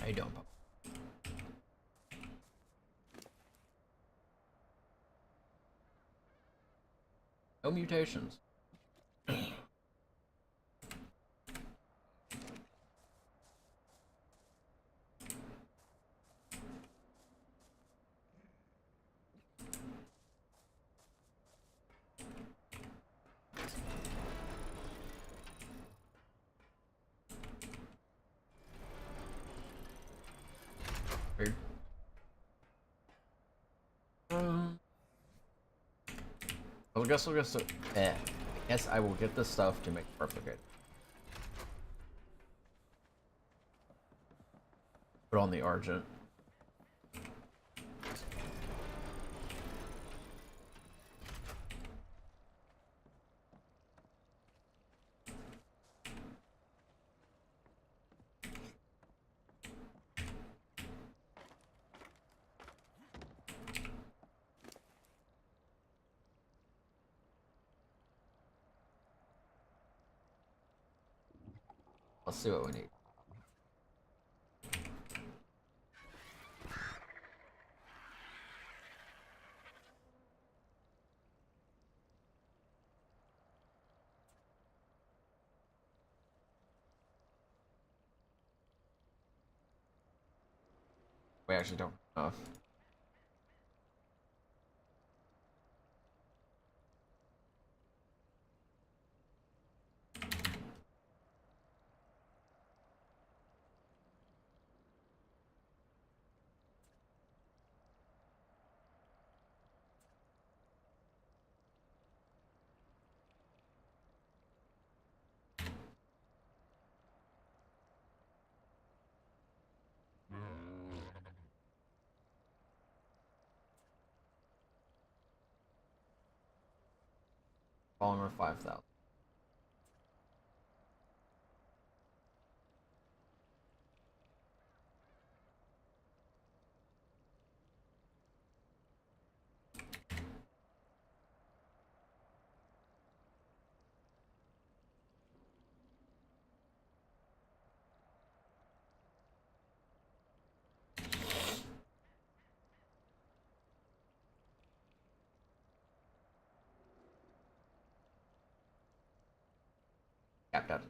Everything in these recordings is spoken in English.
you doing, pup? No mutations. Weird. I guess I will get the stuff to make replicate. Put on the Argent. Let's see what we need. We actually don't have enough. Polymer 5,000. Capped out.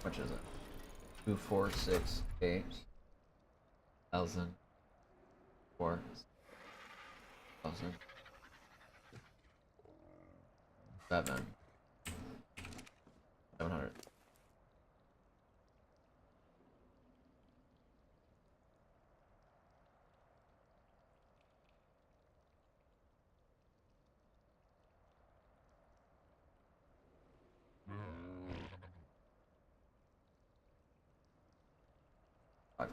How much is it? 2,468,000 4,000 700. Five.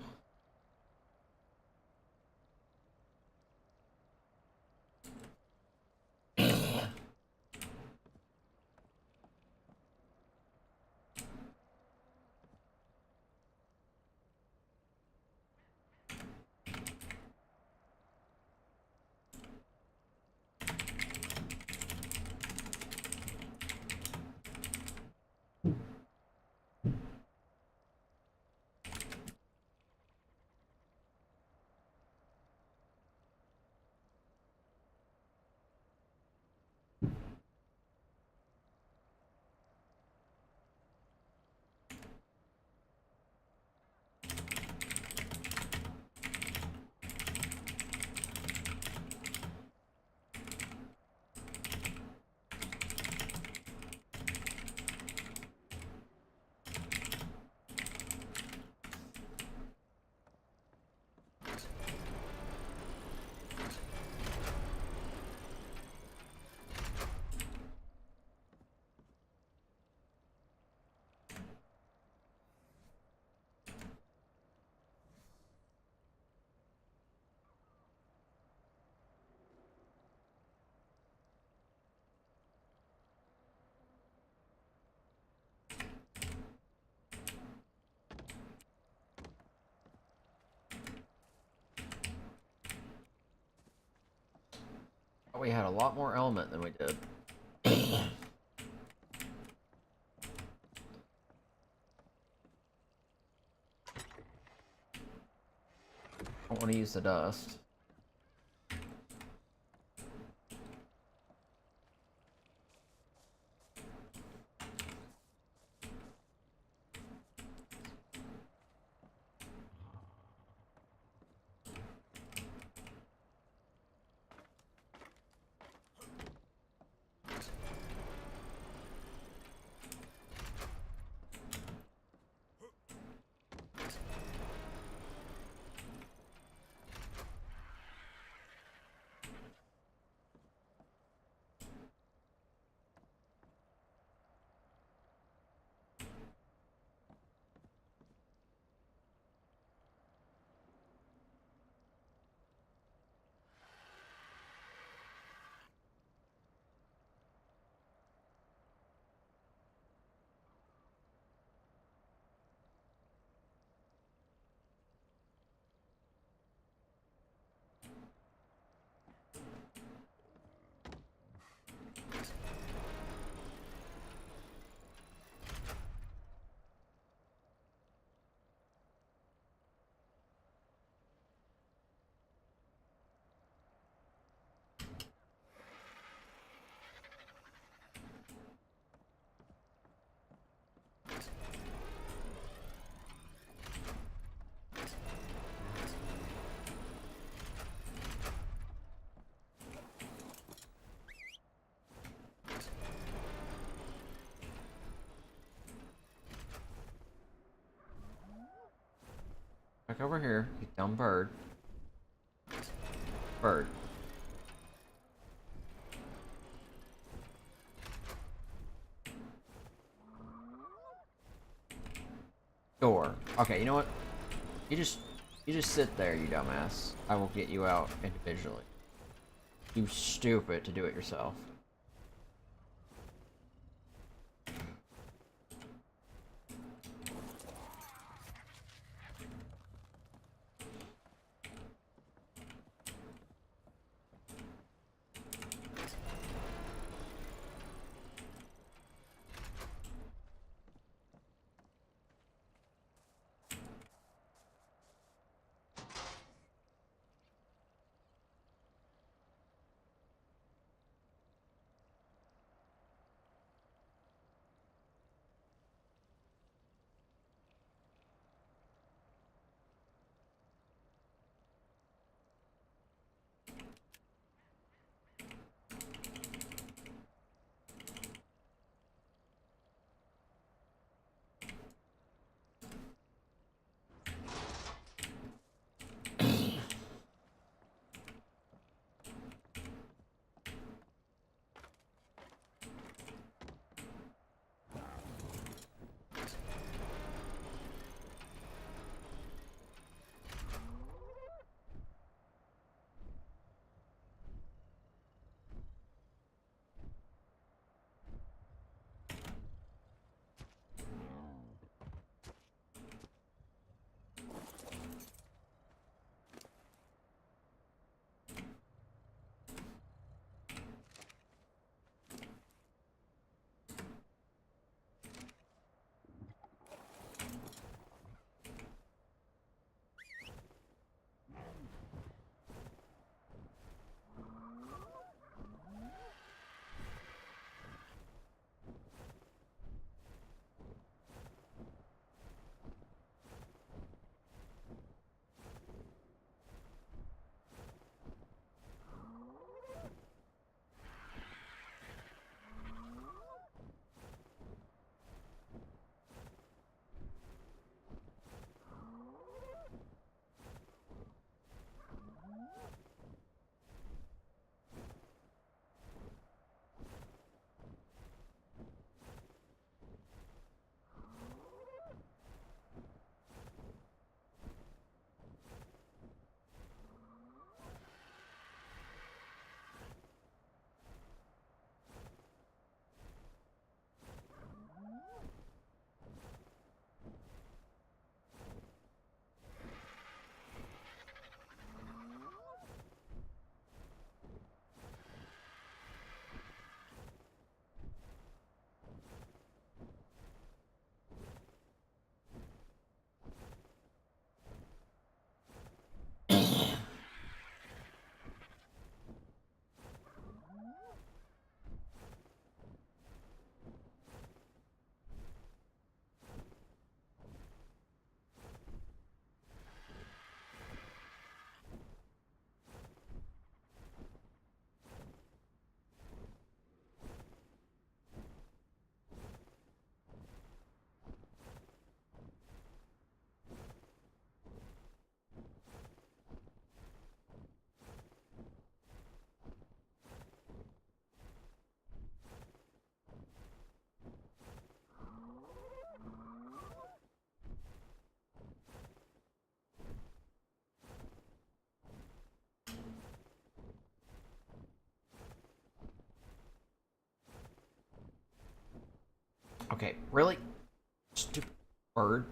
We had a lot more element than we did. I don't want to use the dust. Back over here, you dumb bird. Bird. Door. Okay, you know what? You just sit there, you dumbass. I will get you out individually. You stupid to do it yourself. Okay, really? Stupid bird.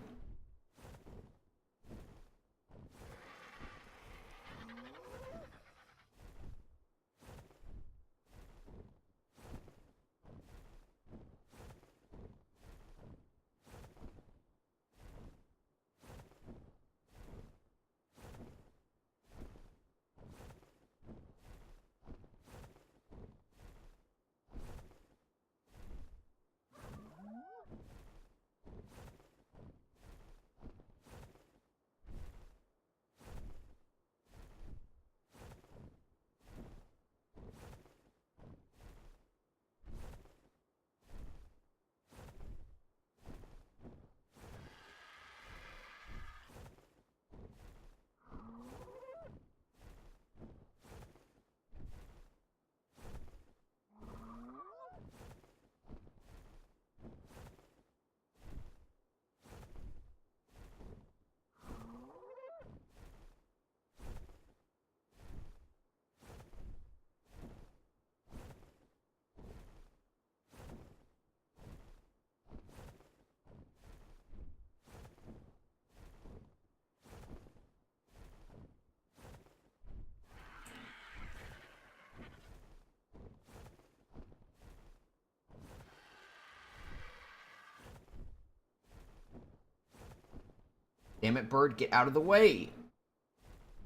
Damn it, bird, get out of the way!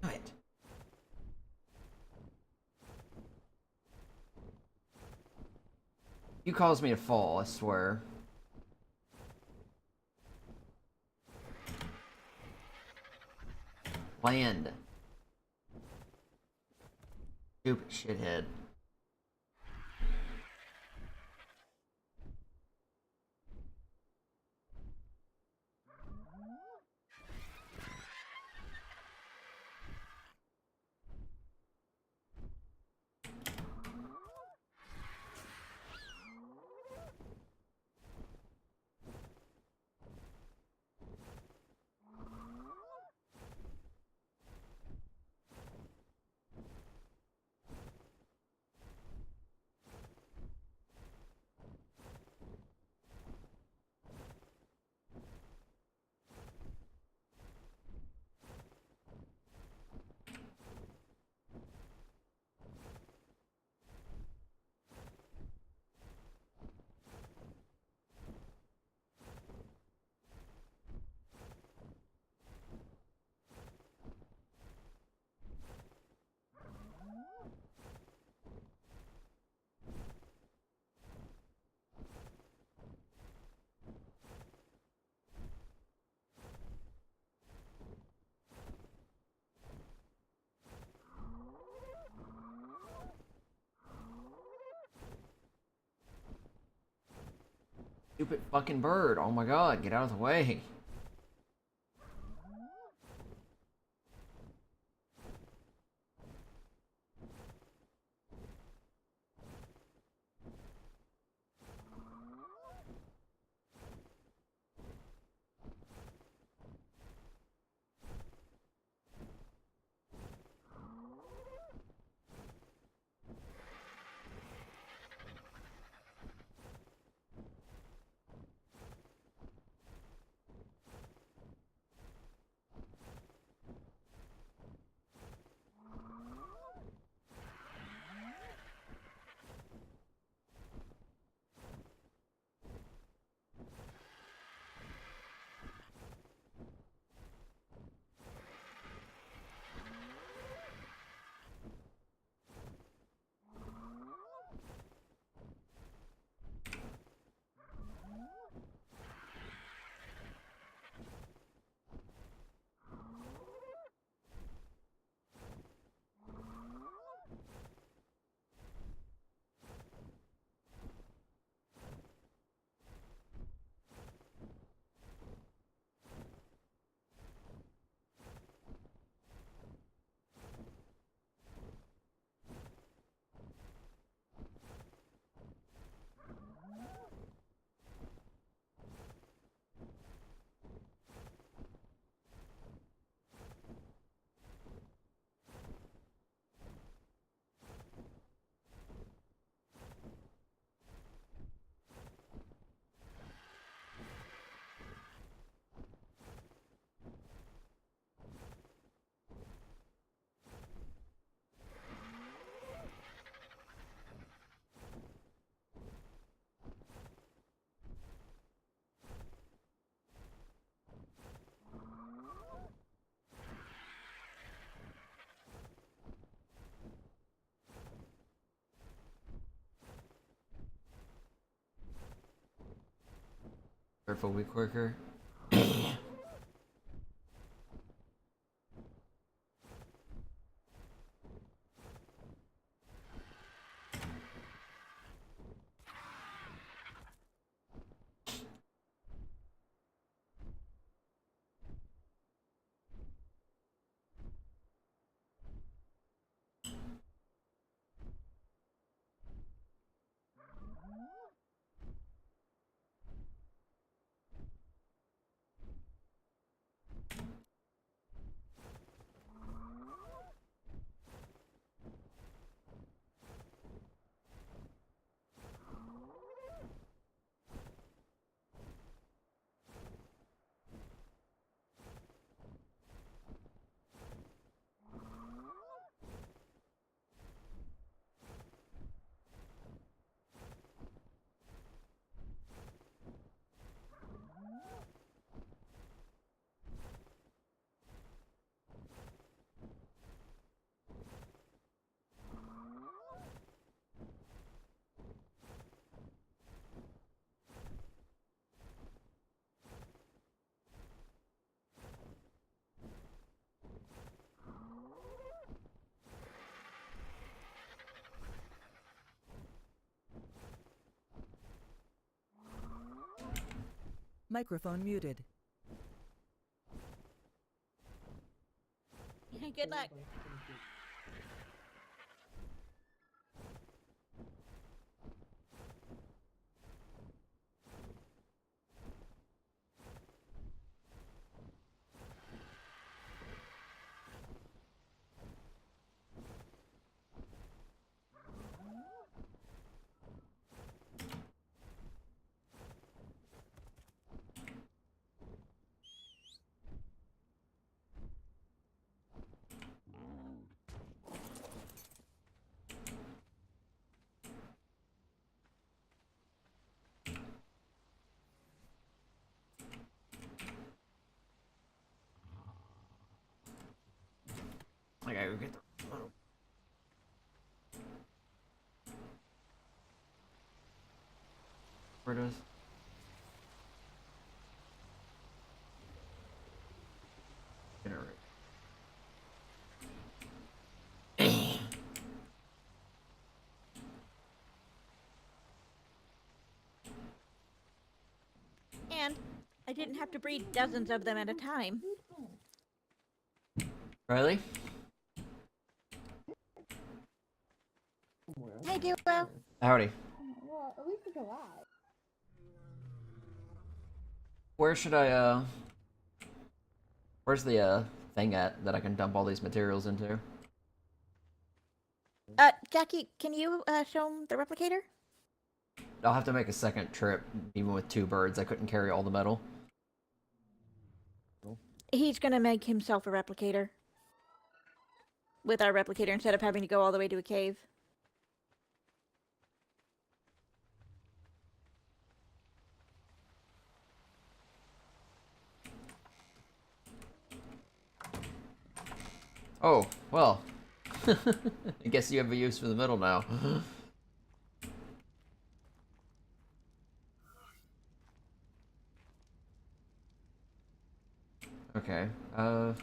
Damn it. You caused me to fall, I swear. Land. Stupid shithead. Stupid fucking bird. Oh my god, get out of the way. If a week quicker. Microphone muted. Good luck. I gotta go get the. Where it is? Generate. And I didn't have to breed dozens of them at a time. Riley? Hey, Duo. Howdy. Well, at least it's alive. Where should I, where's the, thing at that I can dump all these materials into? Jackie, can you, show him the replicator? I'll have to make a second trip, even with 2 birds. I couldn't carry all the metal. He's gonna make himself a replicator. With our replicator instead of having to go all the way to a cave. Oh, well. I guess you have a use for the metal now. Okay, alright,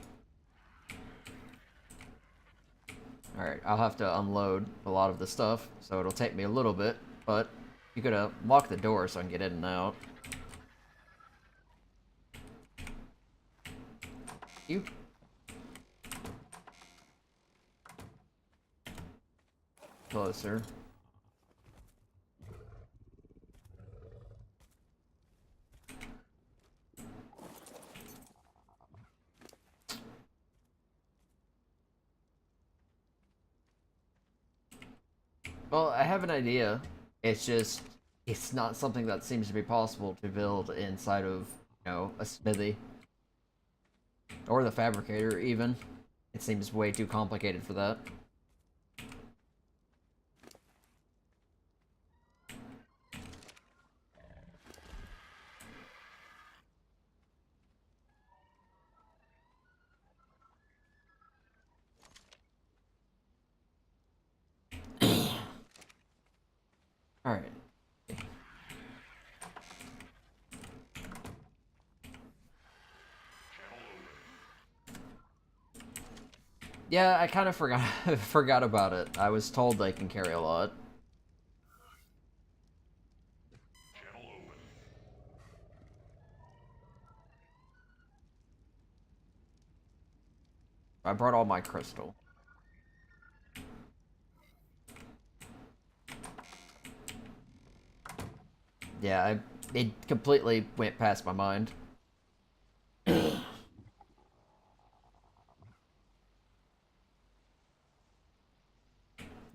I'll have to unload a lot of the stuff, so it'll take me a little bit, but you could, lock the door so I can get in and out. You? Closer. Well, I have an idea. It's just, it's not something that seems to be possible to build inside of, you know, a smithy. Or the fabricator, even. It seems way too complicated for that. Alright. Yeah, I kind of forgot forgot about it. I was told they can carry a lot. I brought all my crystal. Yeah, it completely went past my mind.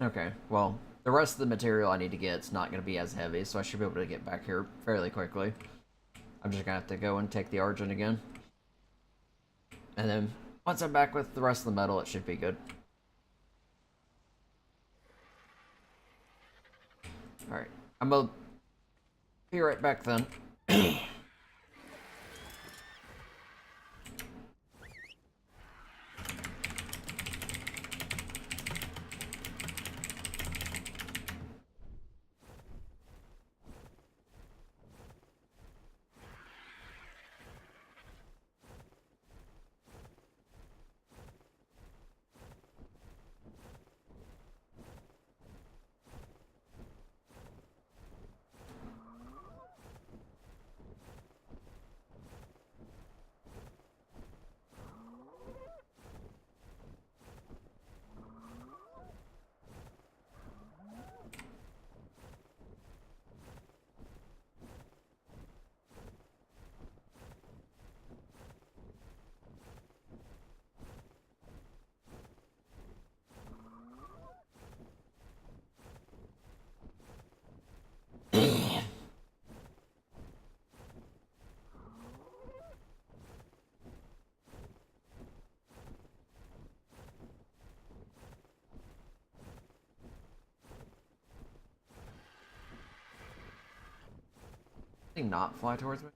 Okay, well, the rest of the material I need to get is not going to be as heavy, so I should be able to get back here fairly quickly. I'm just going to have to go and take the Argent again. And then, once I'm back with the rest of the metal, it should be good. Alright, I'm gonna be right back then. Can not fly towards me?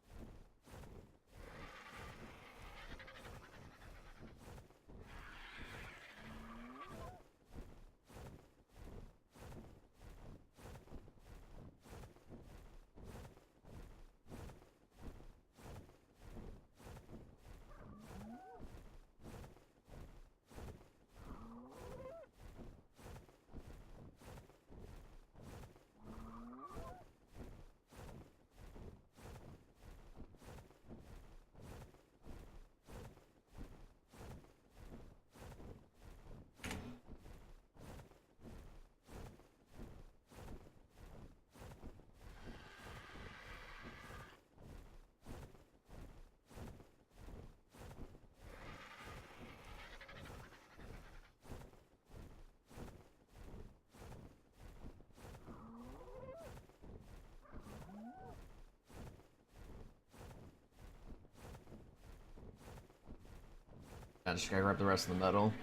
I just gotta grab the rest of the metal.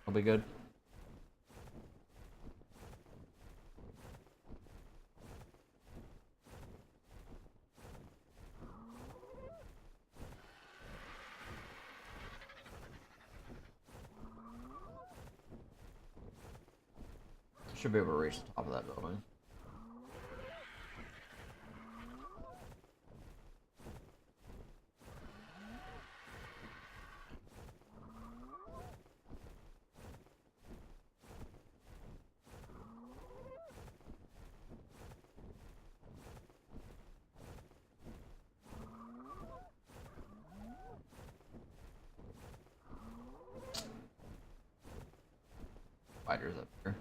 I'll be good. Should be able to reach the top of that building. Spiders up here.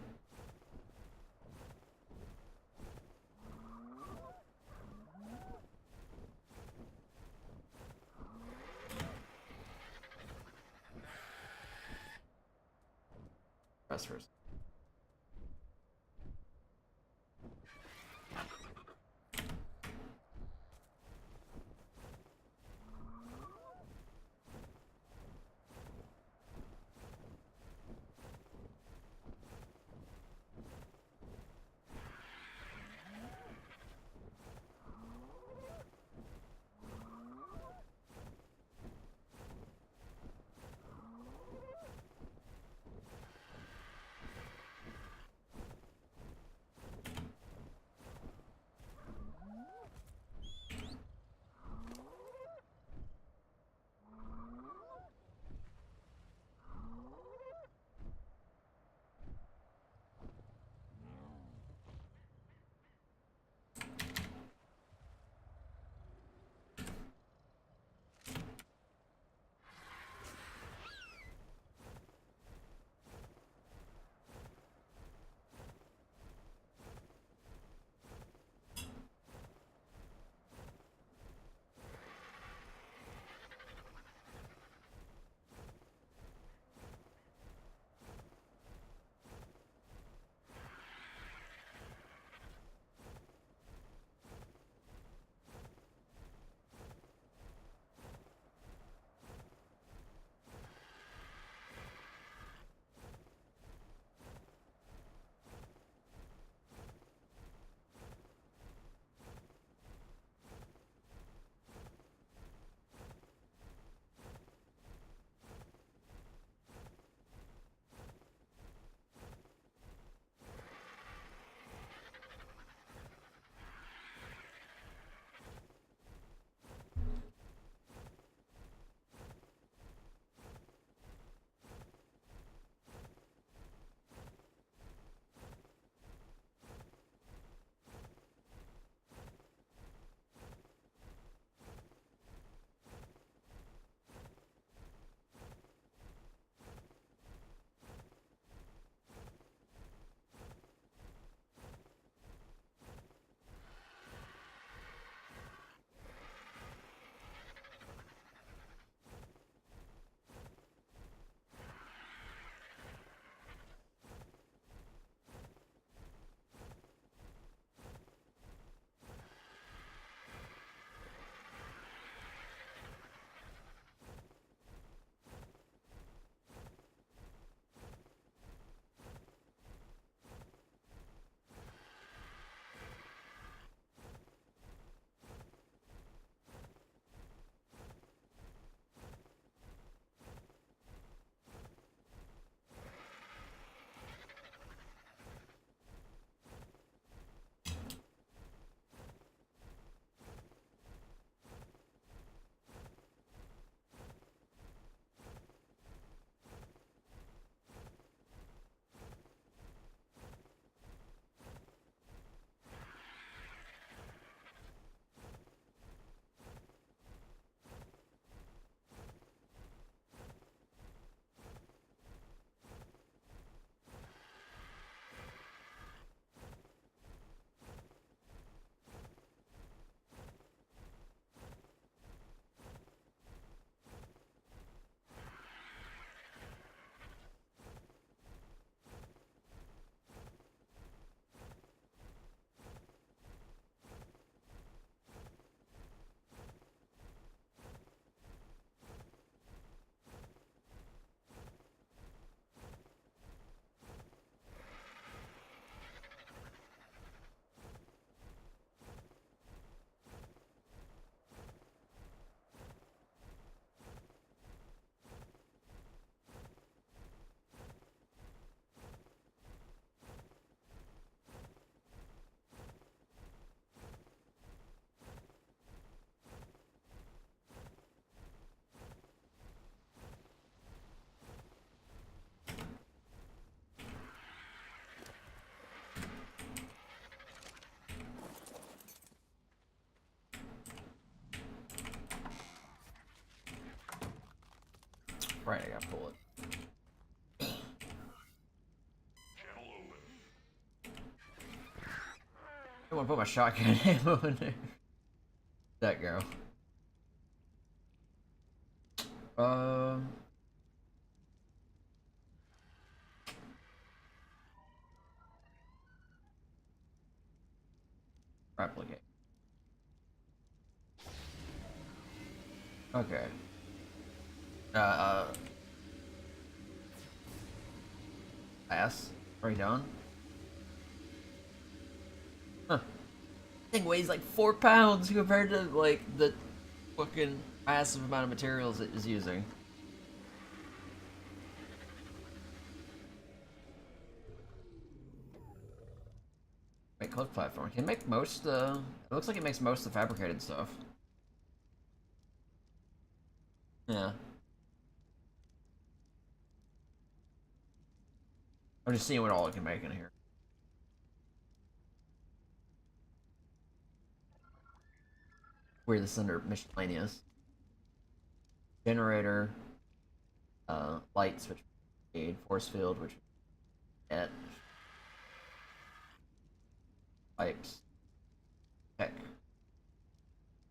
Rest first. right, I gotta pull it. I want to put my shotgun ammo in there. That go. Um. Replicate. Okay. Pass. Are you done? Huh. Thing weighs like 4 pounds compared to like the fucking massive amount of materials it is using. Wait, cliff platform. Can it make most it looks like it makes most of the fabricated stuff. Yeah. I'm just seeing what all it can make in here. Where this under miscellaneous. Generator, lights, which we need, force field, which we get, pipes, tech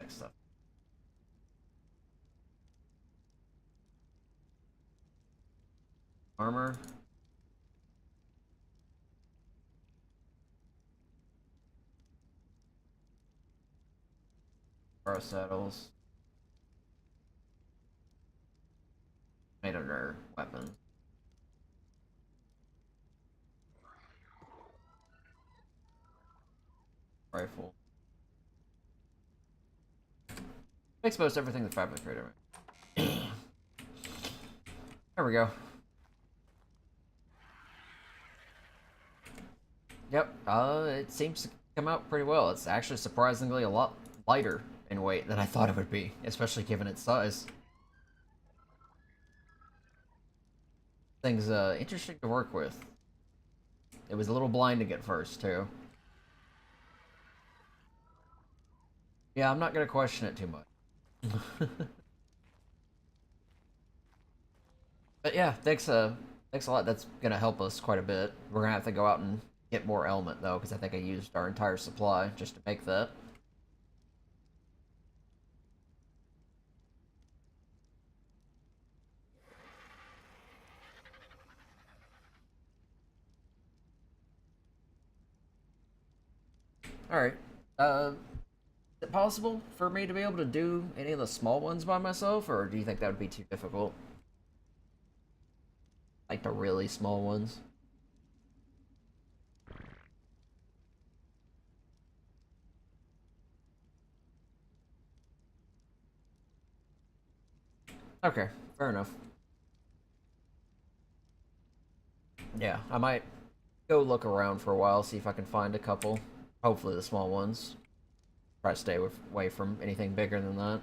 stuff. Armor. Bar saddles. Made under weapons. Rifle. Makes most everything the fabricator. There we go. Yep, it seems to come out pretty well. It's actually surprisingly a lot lighter in weight than I thought it would be, especially given its size. Thing's interesting to work with. It was a little blinding at first, too. Yeah, I'm not gonna question it too much. But yeah, thanks a lot. That's gonna help us quite a bit. We're gonna have to go out and get more element though, because I think I used our entire supply just to make that. Alright. Is it possible for me to be able to do any of the small ones by myself, or do you think that would be too difficult? Like the really small ones? Okay, fair enough. Yeah, I might go look around for a while, see if I can find a couple. Hopefully the small ones. Try to stay away from anything bigger than that.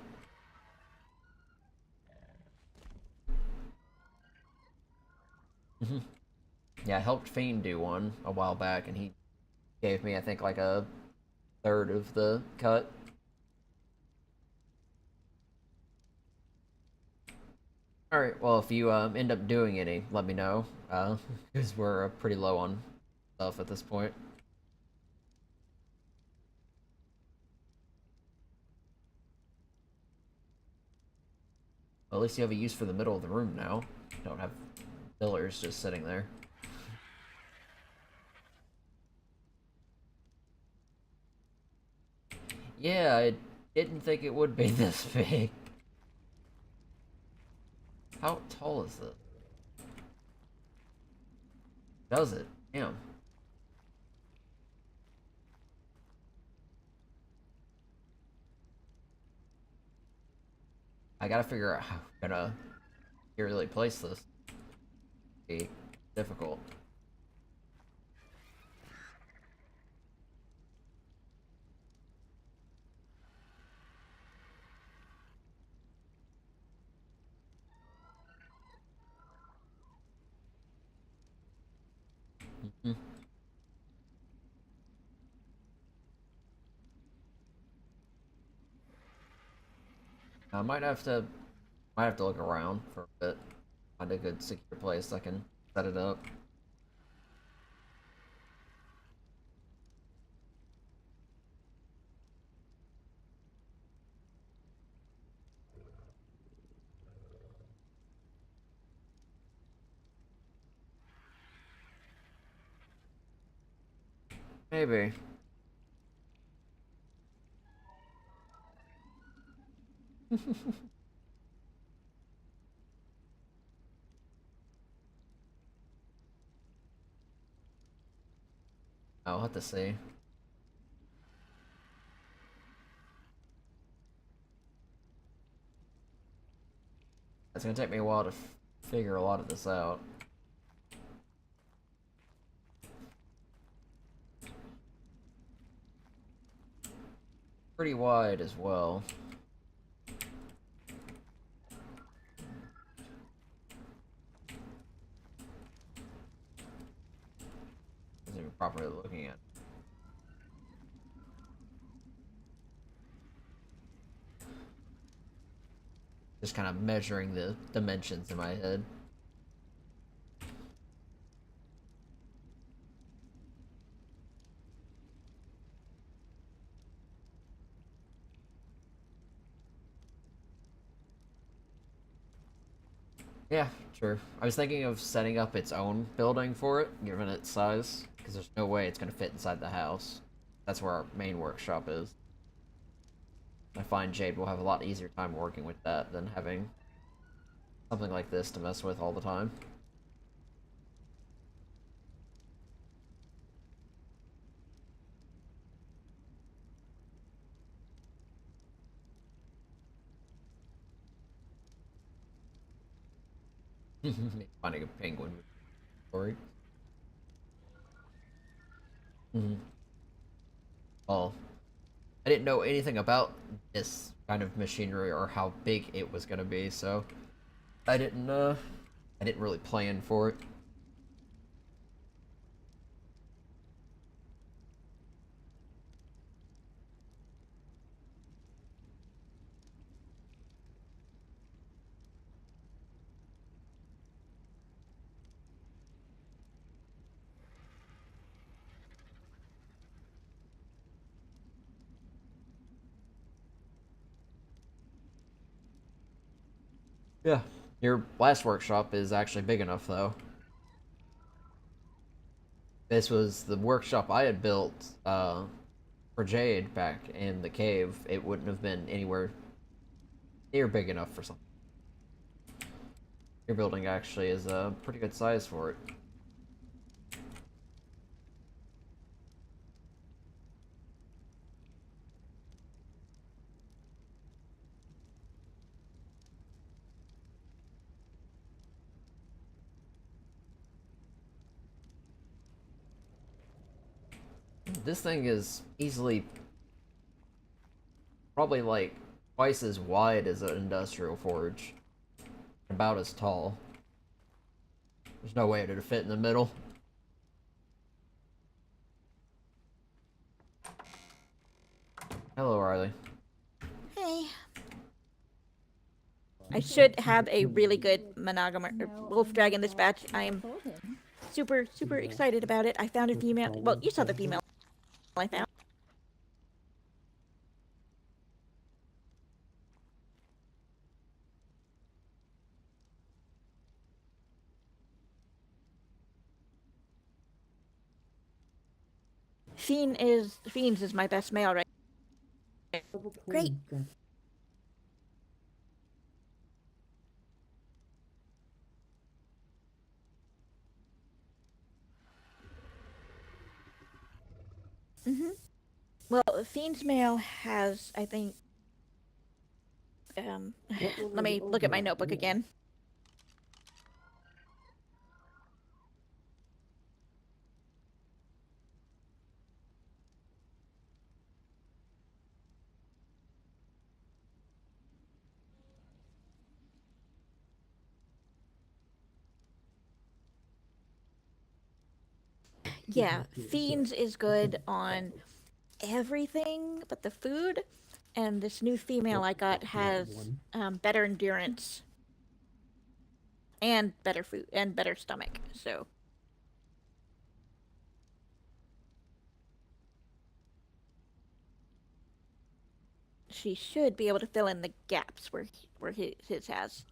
Yeah, I helped Fiend do one a while back, and he gave me, I think, like a third of the cut. Alright, well, if you end up doing any, let me know, because we're pretty low on stuff at this point. Well, at least you have a use for the middle of the room now. You don't have pillars just sitting there. Yeah, I didn't think it would be this big. How tall is this? Does it? Damn. I gotta figure out how I'm gonna really place this. Be difficult. Mhm. I might have to look around for a bit. find a good secure place I can set it up. Maybe. I'll have to see. It's gonna take me a while to figure a lot of this out. Pretty wide as well. Isn't even properly looking at. Just kind of measuring the dimensions in my head. Yeah, true. I was thinking of setting up its own building for it, given its size, because there's no way it's going to fit inside the house. That's where our main workshop is. I find Jade will have a lot easier time working with that than having something like this to mess with all the time. Finding a penguin story. Oh, I didn't know anything about this kind of machinery or how big it was gonna be, so I didn't really plan for it. Yeah. Your last workshop is actually big enough, though. This was the workshop I had built for Jade back in the cave. It wouldn't have been anywhere near big enough for something. Your building actually is a pretty good size for it. This thing is easily probably like twice as wide as an industrial forge. About as tall. There's no way it would fit in the middle. Hello, Riley. Hey. I should have a really good monogamous wolf dragon this batch. I am super, super excited about it. I found a female. Well, you saw the female I found. Fiends is my best male right. Great. Well, Fiend's male has, I think. Let me look at my notebook again. Yeah, Fiends is good on everything but the food, and this new female I got has better endurance and better food and better stomach. So she should be able to fill in the gaps where his has.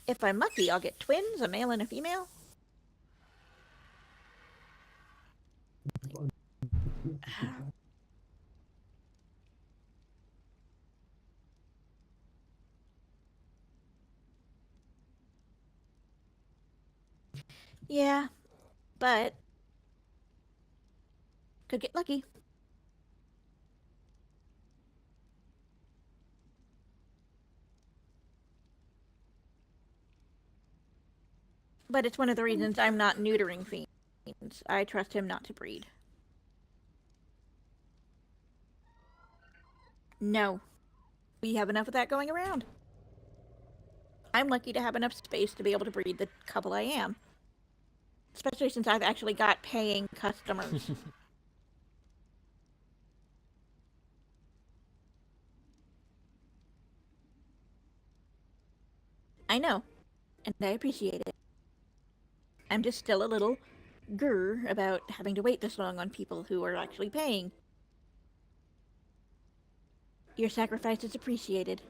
If I'm lucky, I'll get twins, a male and a female. Yeah, but could get lucky. But it's one of the reasons I'm not neutering fiends. I trust him not to breed. No. We have enough of that going around. I'm lucky to have enough space to be able to breed the couple I am. Especially since I've actually got paying customers. I know, and I appreciate it. I'm just still a little grr about having to wait this long on people who are actually paying. Your sacrifice is appreciated.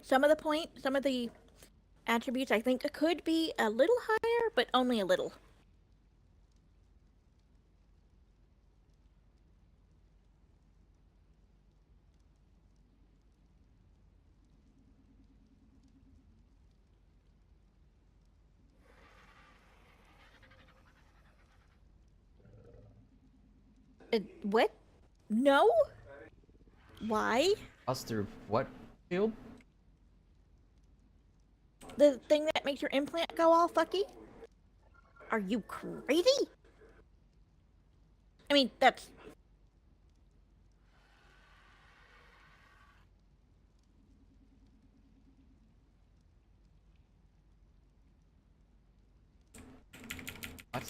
Some of the attributes I think could be a little higher, but only a little. What? No? Why? Us through what field? The thing that makes your implant go all fucky? Are you crazy? I mean, that's... What?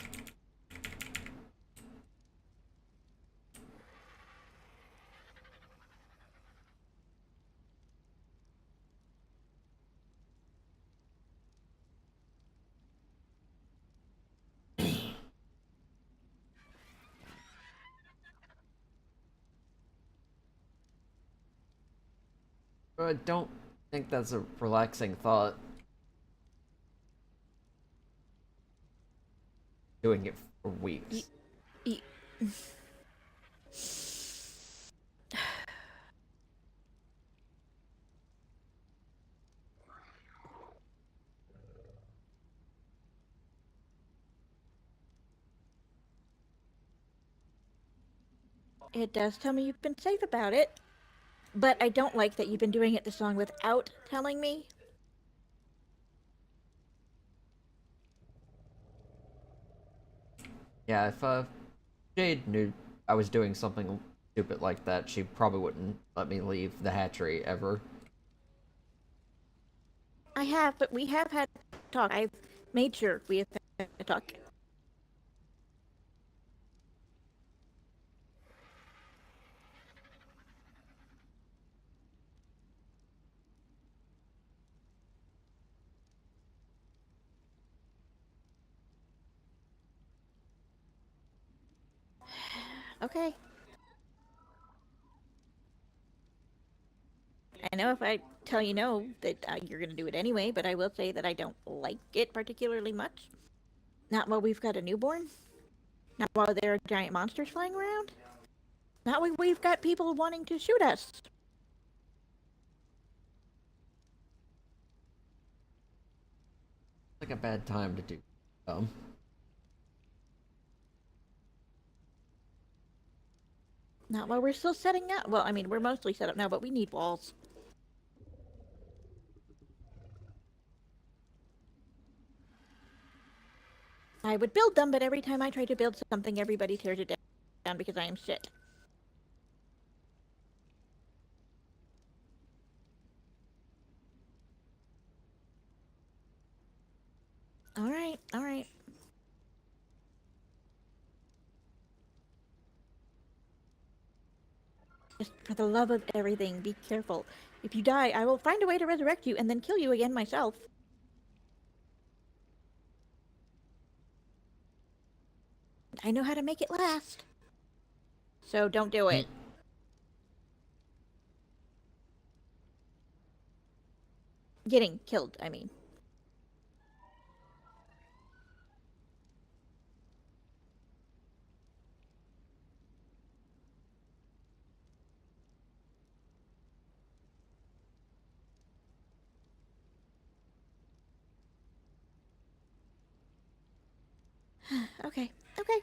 I don't think that's a relaxing thought. Doing it for weeks. It does tell me you've been safe about it. But I don't like that you've been doing it this long without telling me. Yeah, if Jade knew I was doing something stupid like that, she probably wouldn't let me leave the hatchery ever. I have, but we have had talk. I've made sure we have had a talk. Okay. I know if I tell you no, that you're going to do it anyway, but I will say that I don't like it particularly much. Not while we've got a newborn. Not while there are giant monsters flying around. Not when we've got people wanting to shoot us. Like a bad time to do. Not while we're still setting up. Well, I mean, we're mostly set up now, but we need walls. I would build them, but every time I try to build something, everybody tears it down because I am shit. Alright, alright. Just for the love of everything, be careful. If you die, I will find a way to resurrect you and then kill you again myself. I know how to make it last. So don't do it. Getting killed, I mean. Okay, okay.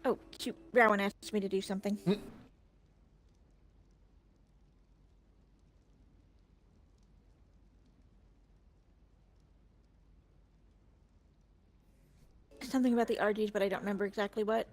Oh, shoot. Rowan asked me to do something. Something about the RGs, but I don't remember exactly what.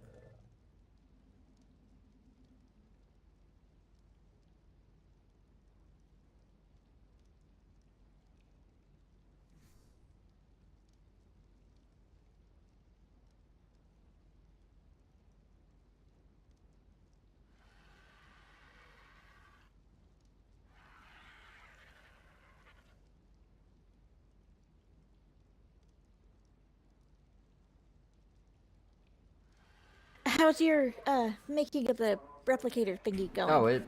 How's your, making of the replicator thingy going? Oh, it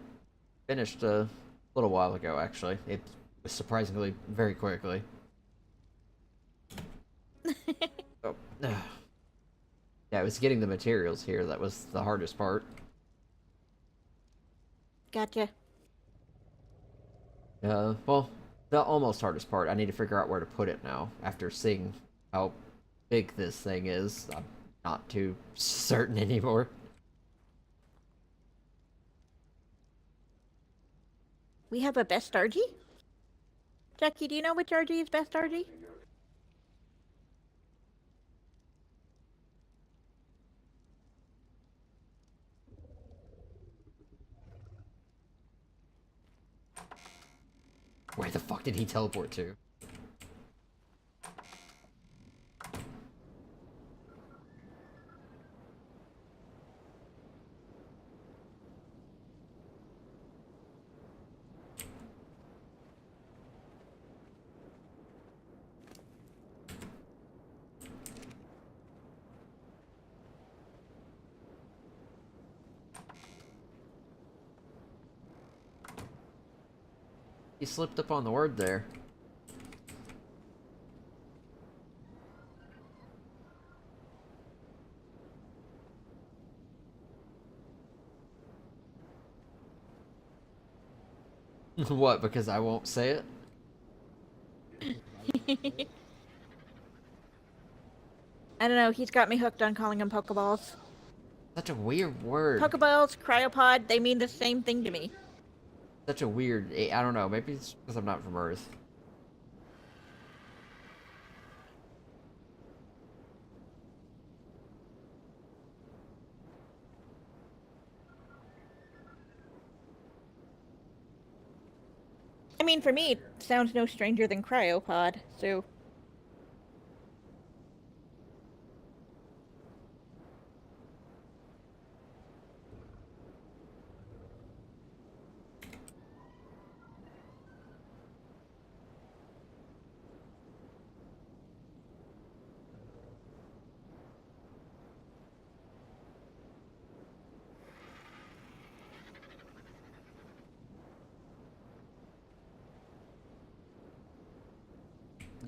finished a little while ago, actually. It was surprisingly very quickly. Oh. Yeah, it was getting the materials here that was the hardest part. Gotcha. Well, the almost hardest part. I need to figure out where to put it now. After seeing how big this thing is, I'm not too certain anymore. We have a best RG? Jackie, do you know which RG is best RG? Where the fuck did he teleport to? He slipped up on the word there. What, because I won't say it? I don't know, he's got me hooked on calling them Pokeballs. Such a weird word. Pokeballs, cryopod, they mean the same thing to me. Such a weird... I don't know, maybe it's because I'm not from Earth. I mean, for me, it sounds no stranger than cryopod, so...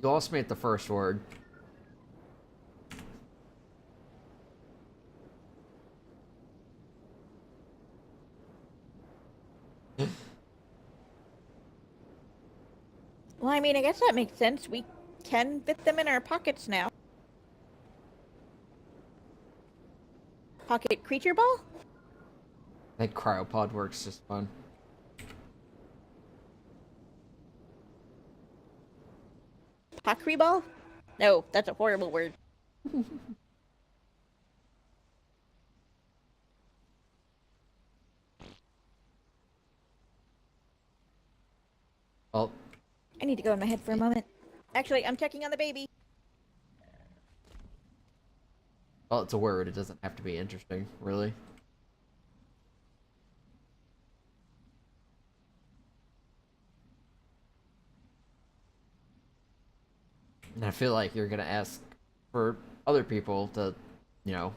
You lost me at the first word. Well, I mean, I guess that makes sense. We can fit them in our pockets now. Pocket creature ball? That cryopod works just fine. Pokry ball? No, that's a horrible word. Well, I need to go in my head for a moment. Actually, I'm checking on the baby. Well, it's a word. It doesn't have to be interesting, really. And I feel like you're gonna ask for other people to, you know,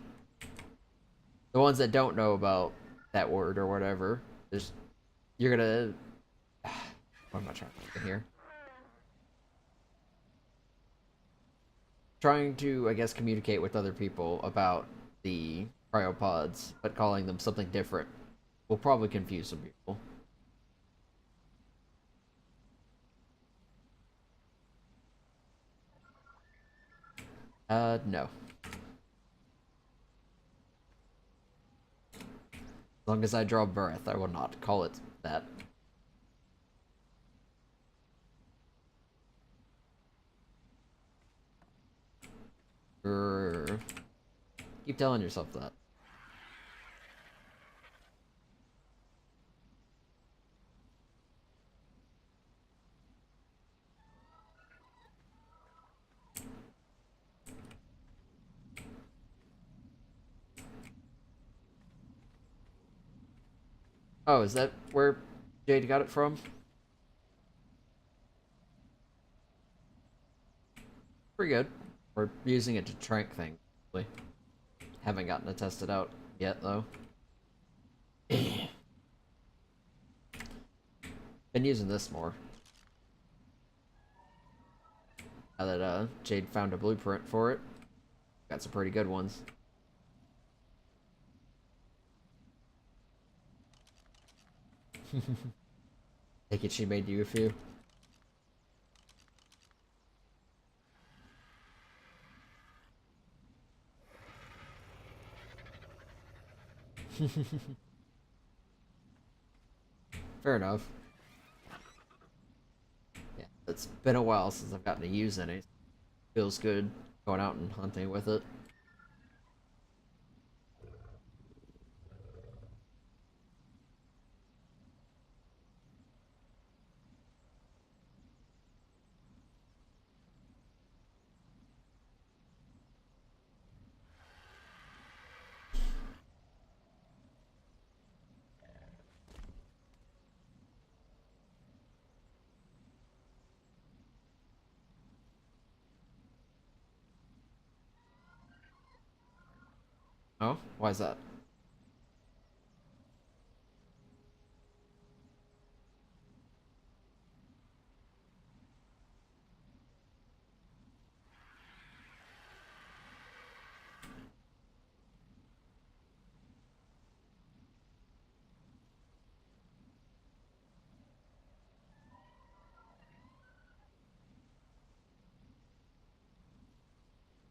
the ones that don't know about that word or whatever. Just you're gonna. What am I trying to do here? Trying to, I guess, communicate with other people about the cryopods, but calling them something different will probably confuse some people. No. As long as I draw breath, I will not call it that. Grrr. Keep telling yourself that. Oh, is that where Jade got it from? Pretty good. We're using it to trank things. Really. Haven't gotten to test it out yet, though. Been using this more. Now that Jade found a blueprint for it. Got some pretty good ones. Take it she made you a few. Fair enough. Yeah, it's been a while since I've gotten to use any. Feels good going out and hunting with it. Oh? Why is that?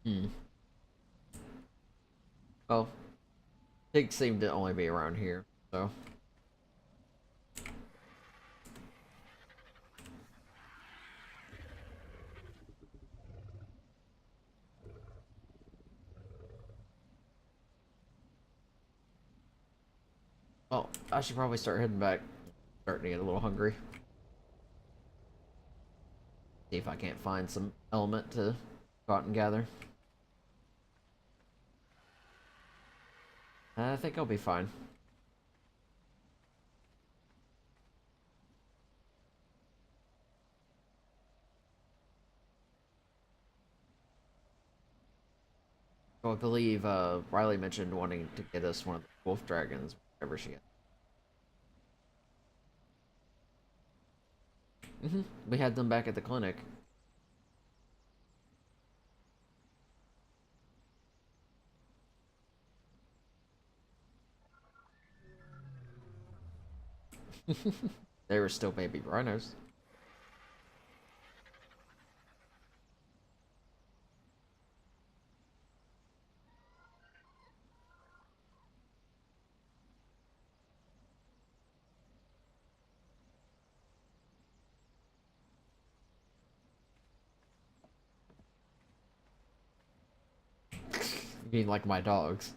Hmm. Well, pigs seem to only be around here, so. Well, I should probably start heading back. Starting to get a little hungry. See if I can't find some element to go out and gather. I think I'll be fine. Well, I believe Riley mentioned wanting to get us one of the wolf dragons whenever she gets. We had them back at the clinic. They were still baby rhinos. You mean like my dogs?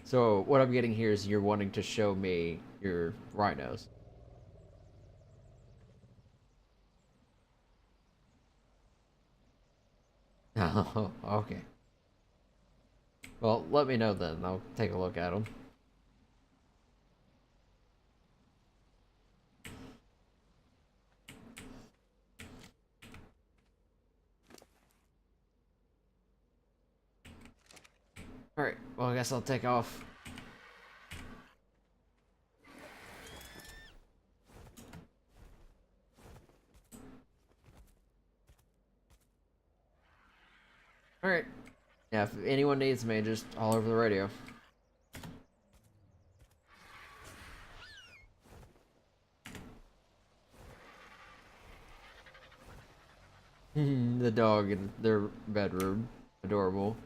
So what I'm getting here is you're wanting to show me your rhinos. Oh, okay. Well, let me know then. I'll take a look at them. Alright, well, I guess I'll take off. Alright. Yeah, if anyone needs me, just all over the radio. The dog in their bedroom. Adorable.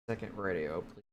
Second radio, please.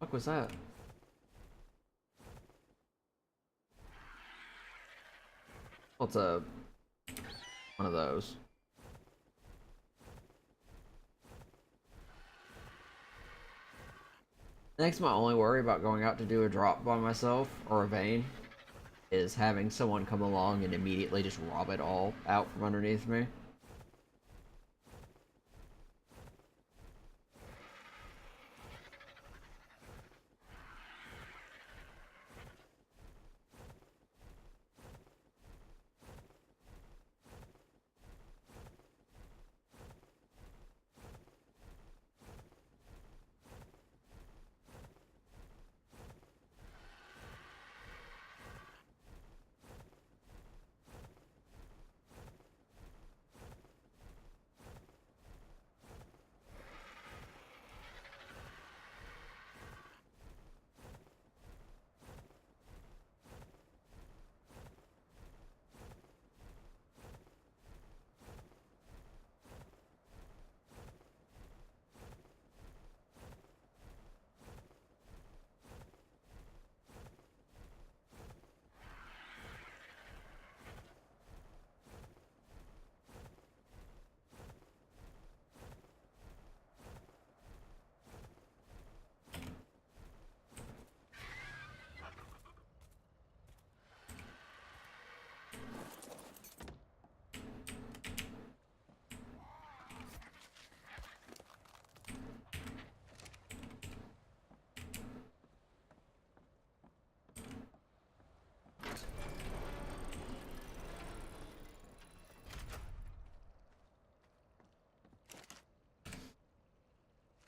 What was that? What's a one of those? Next, my only worry about going out to do a drop by myself or a vein is having someone come along and immediately just rob it all out from underneath me.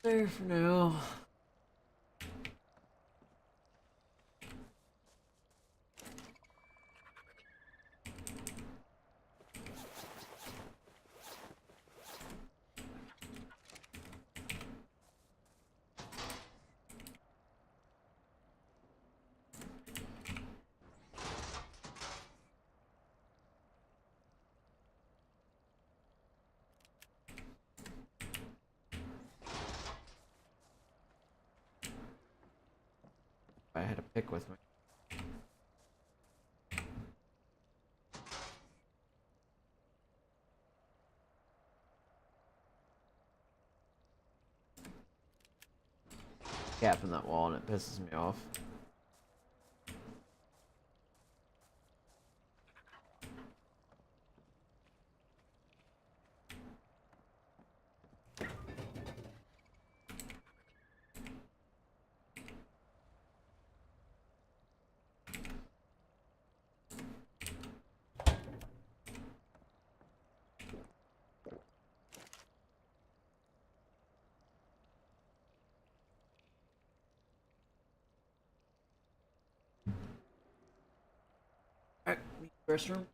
There for now. I had a pick with me. Gap in that wall and it pisses me off. Alright, restroom.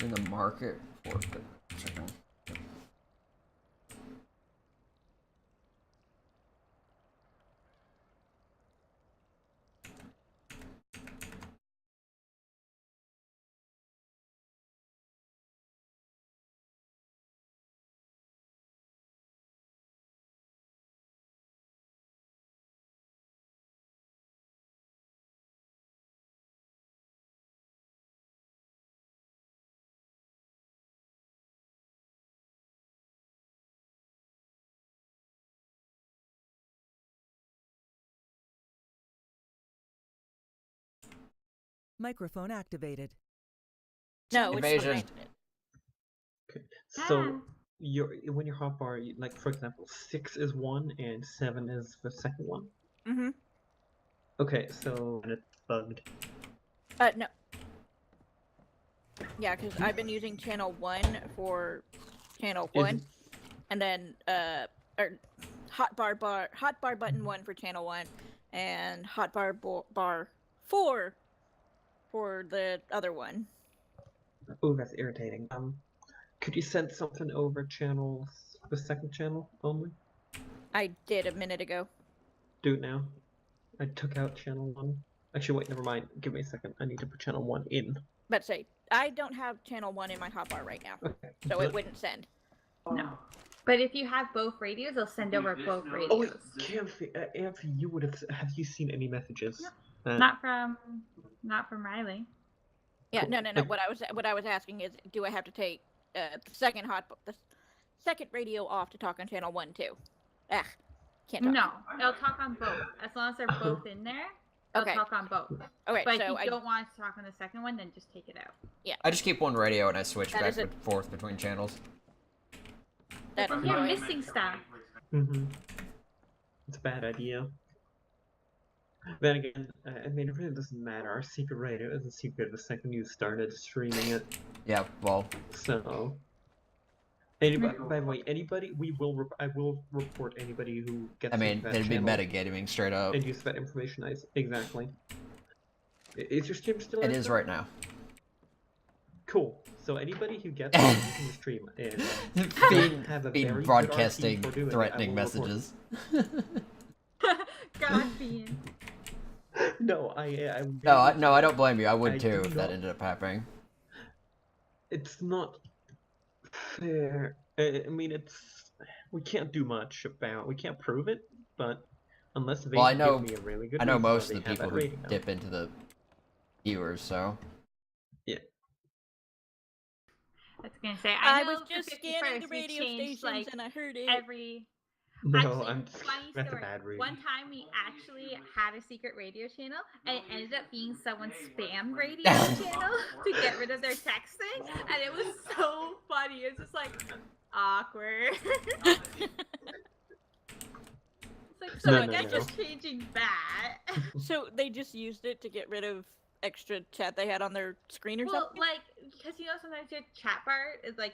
In the market for it. Microphone activated. No, it's Invasion. fine. Okay. So when you're hotbar, like for example, 6 is one and 7 is the second one. Mm-hmm. Okay, so and it's bugged. No. Yeah, because I've been using channel 1 for channel 1, and then or hotbar button 1 for channel 1, and hotbar bar 4 for the other one. Oh, that's irritating. Could you send something over the second channel only? I did a minute ago. Do it now. I took out channel 1. Actually, wait, never mind. Give me a second. I need to put channel 1 in. But say, I don't have channel 1 in my hotbar right now, Okay. so it wouldn't send. No. But if you have both radios, they'll send over both radios. Oh wait, Amphi, you would have you seen any messages? No. Not from Riley. Yeah, Cool. no. What I was asking is, do I have to take the second radio off to talk on channel 1 too? Ugh, can't talk. No, it'll talk on both. As long as they're both in there, it'll Okay. talk on both. Okay, But so if you don't want to talk on the second one, then just take it out. Yeah. I just keep one radio and I switch That back is a- and forth between channels. That's Well, you're annoying. missing stuff. Mm-hmm. It's a bad idea. Then again, I mean, it really doesn't matter. Our secret radio isn't secret the second you started streaming it. Yeah, well, So, anybody, by the way, anybody, I will report anybody who gets I mean, into that it'd be channel metagaming straight up. and use that information. Exactly. Is your stream still? It out is there? right now. Cool. So anybody who gets it in the stream and Fiend, have a Fiend very good broadcasting RP for doing it, I threatening will report. messages. God, Fiend. No, No, I don't blame you. I would I too do if that not- ended up happening. It's not fair. I mean, we can't do much about. We can't prove it, but unless they Well, I know- give me a really good I know reason why most they of the have people that who rating now. dip into the viewers, so. I was gonna say, I I know was just the scanning the 51st we radio changed, stations like, and I heard it. every. No, Actually, funny that's a story. bad reason. One time we actually had a secret radio channel, and it ended up being someone's spam radio channel to get rid of their texting, and it was so funny. It was just like awkward. It's like, so No, I no, guess no. just changing that. So they just used it to get rid of extra chat they had on their screen or Well, something? like, because you know sometimes your chat bar is like,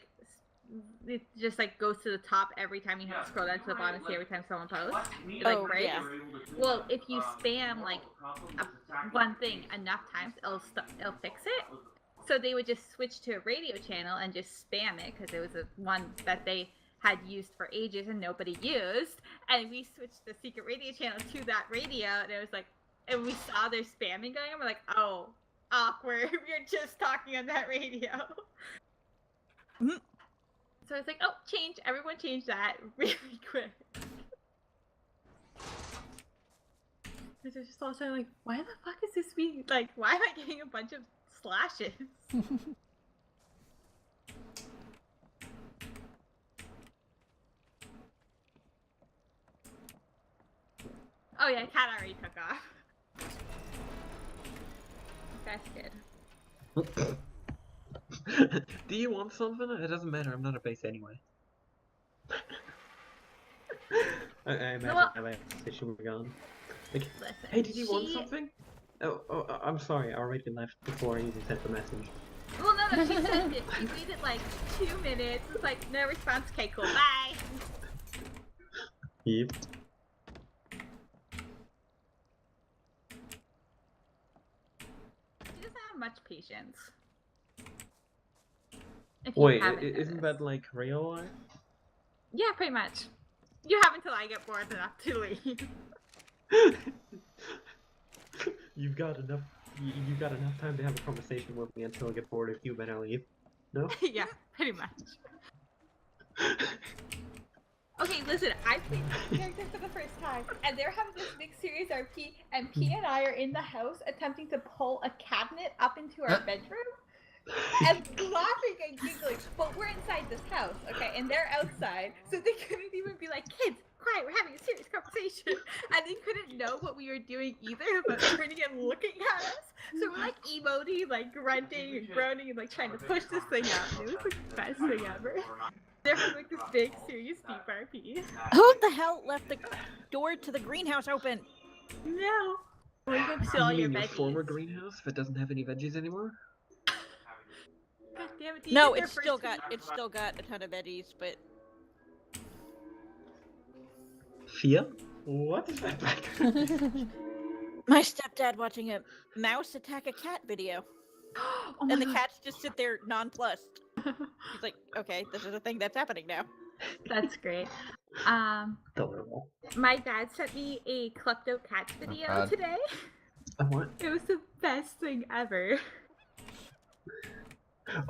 it just like goes to the top every time you have to scroll down to the bottom to see every time someone posts. It, like, Oh, breaks. yeah. Well, if you spam like one thing enough times, it'll fix it. So they would just switch to a radio channel and just spam it because it was a one that they had used for ages and nobody used. And we switched the secret radio channel to that radio, and it was like, and we saw their spamming going on. We're like, oh, awkward. We're just talking on that radio. Mhm. So it's like, oh, everyone change that really quick. Because it's just all of a sudden like, why the fuck is this being, like, why am I getting a bunch of slashes? Oh yeah, cat already took off. That's good. Do you want something? It doesn't matter. I'm not a base anyway. I imagine Well- I might say she were gone. Like, Listen, hey, did you want she- something? Oh, I'm sorry. I already left before I even sent the message. Well, no, she sent it. She waited like 2 minutes. It's like, no response. Okay, cool, bye. Yep. She doesn't have much patience. If you Wait, haven't isn't noticed. that like real art? Yeah, pretty much. You have until I get bored enough to leave. You've got enough. You've got enough time to have a conversation with me until I get bored of you, then I leave. No. Yeah, pretty much. Okay, listen, I played this character for the first time, and they're having this big series RP, and P and I are in the house attempting to pull a cabinet up into our bedroom, and laughing and giggling. But we're inside this house, okay, and they're outside, so they couldn't even be like, kids, quiet, we're having a serious conversation. And they couldn't know what we were doing either, but turning and looking at us. So we're like emoting, like grunting and groaning and like trying to push this thing out. And it was like the best thing ever. They're having like this big, serious, deep RP. Who the hell left the door to the greenhouse open? No. We're gonna steal all You your mean your veggies. former greenhouse that doesn't have any veggies anymore? God damn it, do you No, get it's there still first? got a ton of veggies, but Fia? What is that back? my stepdad watching a mouse attack a cat video, Oh my and the God. cats just sit there nonplussed. He's like, okay, this is a thing that's happening now. That's great. Adorable. My dad sent me a Klepto Cats video God. today. What? It was the best thing ever.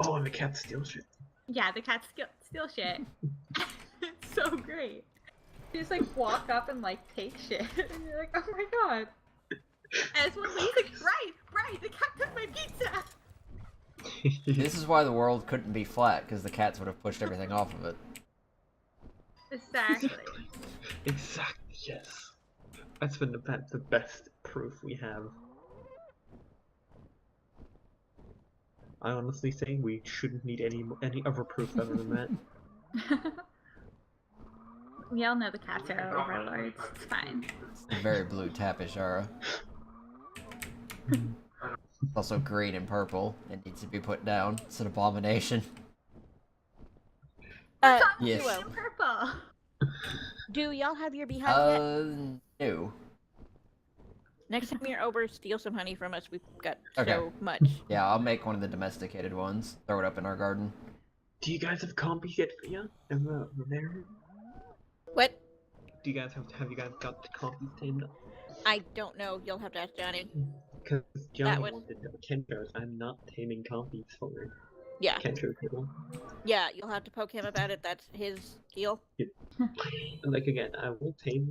Oh, and the cat steals shit. Yeah, the cats steal shit. It's so great. They just like walk up and like take shit, and you're like, oh my god. And it's one lady's like, Brian, the cat took my pizza. This is why the world couldn't be flat, because the cats would have pushed everything off of it. Exactly. Exactly. Yes. That's been the best proof we have. I honestly think we shouldn't need any other proof other than that. We all know the cats are overlords. It's fine. Very blue tappish aura. Also green and purple. It needs to be put down. It's an abomination. Yes. Blue and purple. Do y'all have your beehive yet? No. Next time you're over, steal some honey from us. We've got Okay. so much. Yeah, I'll make one of the domesticated ones. Throw it up in our garden. Do you guys have compies yet, Fia? Over there? What? Do you guys have you guys got the compies tamed up? I don't know. You'll have to ask Johnny. Because Johnny would- wanted Kentro's. I'm not taming compies for Yeah, Kentro people. yeah. You'll have to poke him about it. That's his deal. And like again, I will tame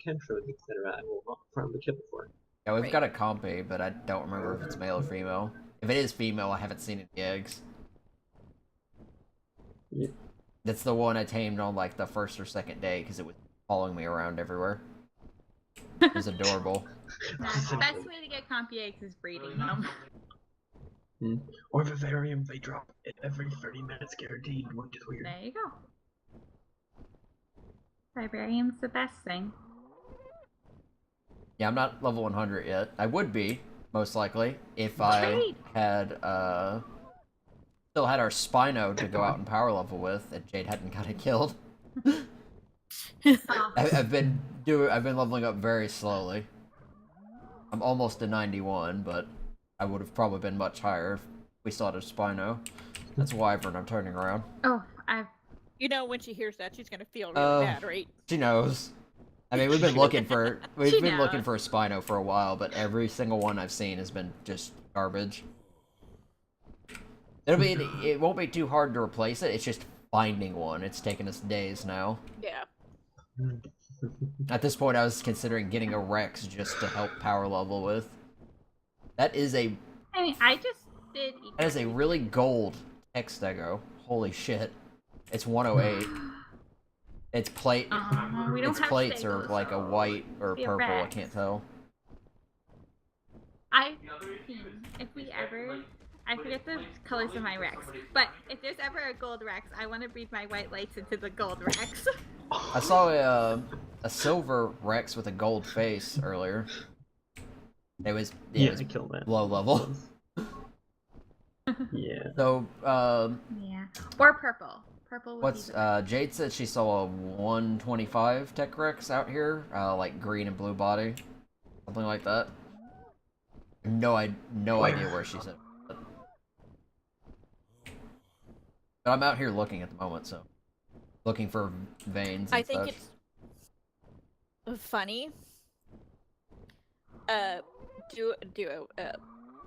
Kentro's, etc. I will not farm the kibble for it. Yeah, we've Right. got a compy, but I don't remember if it's male or female. If it is female, I haven't seen any eggs. Yeah. That's the one I tamed on like the first or second day because it was following me around everywhere. It was adorable. Nah, the best way to get compy eggs is breeding them. Or Vivarium, they drop it every 30 minutes guaranteed, which is weird. There you go. Vibarium's the best thing. Yeah, I'm not level 100 yet. I would be, most likely, if I Great. had, still had our Spino to go out and power level with, and Jade hadn't got it killed. Oh, I've been leveling up very slowly. I'm almost to 91, but I would have probably been much higher if we still had a Spino. That's Wyvern I'm turning around. oh, I've You know, when she hears that, she's gonna feel really bad, right? She knows. I mean, we've been looking for She knows. looking for a Spino for a while, but every single one I've seen has been just garbage. It won't be too hard to replace it. It's just finding one. It's taken us days now. Yeah. At this point, I was considering getting a Rex just to help power level with. That is a I mean, I just did. really gold Textego. Holy shit! It's 108. Its plate. We don't Its have plates are Stegos. like a white or Be a purple. I Rex. can't tell. I forget the colors of my Rex, but if there's ever a gold Rex, I want to breed my white lights into the gold Rex. I saw a silver Rex with a gold face earlier. It was Yeah, I killed that. low level. Yeah. So Yeah, or purple. Purple would what's be the Jade said she saw a 125 Tech Rex out here, like green and blue body, something like that. No idea where she's at. But I'm out here looking at the moment, so looking for veins and I think such. it's funny.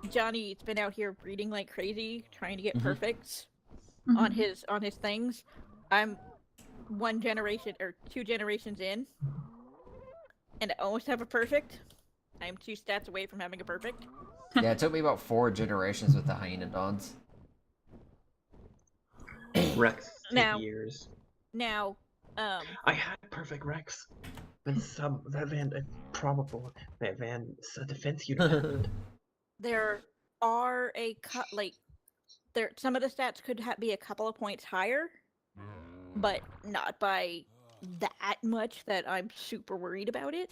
Johnny's been out here breeding like crazy, trying to get Mhm. perfects Mhm. on his things. I'm 1 generation or 2 generations in, and I almost have a perfect. I'm 2 stats away from having a perfect. Yeah, it took me about 4 generations with the Hyenodons. Rex take Now- years. Now, I had perfect Rex. And that Van probable that Van defense unit happened. there are there some of the stats could be a couple of points higher, but not by that much that I'm super worried about it.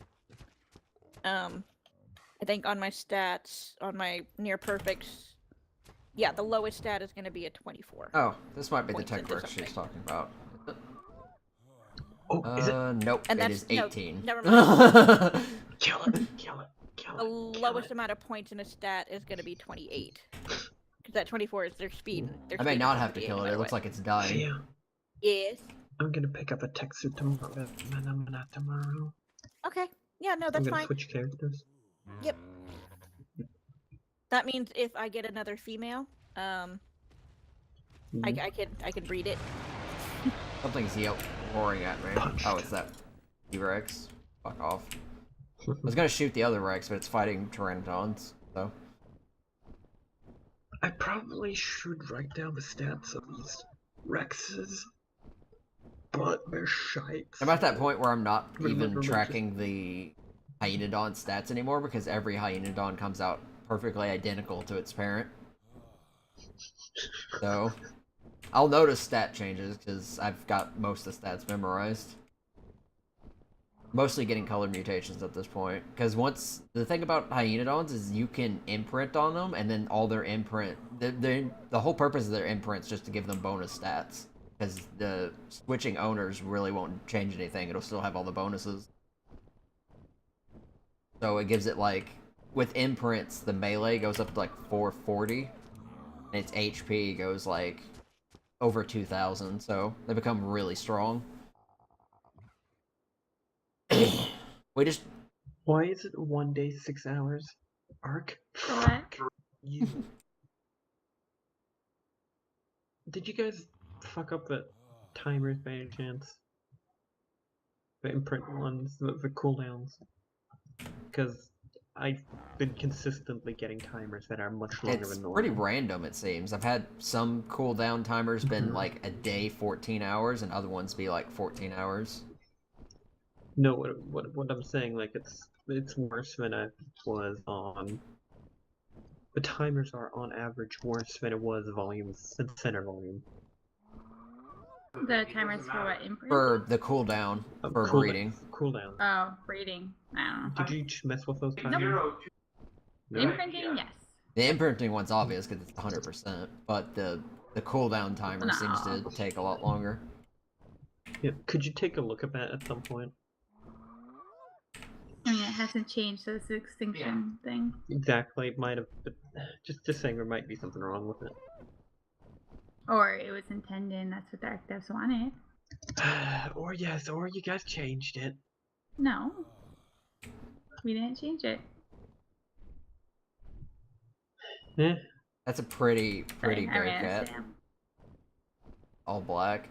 I think on my stats, on my near perfects, yeah, the lowest stat is going to be a 24. Oh, this might be the Points tech into work she's something. talking about. Oh, is it? Nope, And it that's- is no, 18. never mind. Kill it! Kill it! Kill The it! lowest amount of points in a stat is going to be 28. Because that 24 is their speed. Their I may speed is not gonna have be to 28 kill no it. It matter looks what. like it's dying. Yeah, Yes. I'm gonna pick up a tech suit tomorrow. Tomorrow. Okay. Yeah, no, I'm that's gonna fine. switch characters. Yep. That means if I get another female, Mhm. I can breed it. Something's roaring at me. Punched. Oh, it's that T-Rex. Fuck off. I was gonna shoot the other Rex, but it's fighting Pteranodons, so. I probably should write down the stats of these Rexes, but they're shite. I'm at that point where I'm not Remember, even just- tracking the Hyenodon stats anymore because every Hyenodon comes out perfectly identical to its parent. So, I'll notice stat changes because I've got most of the stats memorized. Mostly getting color mutations at this point. Because the thing about Hyenodons is you can imprint on them, and then all their imprint... The whole purpose of their imprint's just to give them bonus stats. Because the switching owners really won't change anything. It'll still have all the bonuses. So it gives it like... With imprints, the melee goes up to like 440. And its HP goes like over 2,000. So they become really strong. We just... Why is it 1 day 6 hours? ARK? What? You. Did you guys fuck up the timers by any chance? The imprint ones, the cooldowns? Because I've been consistently getting timers that are much longer It's than normal. pretty random, it seems. I've had some cooldown timers been Mhm. like a day 14 hours, and other ones be like 14 hours. No, what I'm saying, like it's worse than it was on. The timers are on average worse than it was volume center volume. The timers for what imprint? For the cooldown, for breeding. Cooldown. Oh, breeding. I don't know. Did you mess with those timers? No. Imprinting, yes. The imprinting one's obvious because it's 100%, but the cooldown timer seems to No. take a lot longer. Yeah. Could you take a look at that at some point? I mean, it hasn't changed, so it's the extinction thing. Exactly. It might have. But just saying, there might be something wrong with it. Or it was intended, and that's what the Arc devs wanted. Or yes, or you guys changed it. No. We didn't change it. Eh. That's a pretty Sorry, I gray ran a cat. stamp. All black.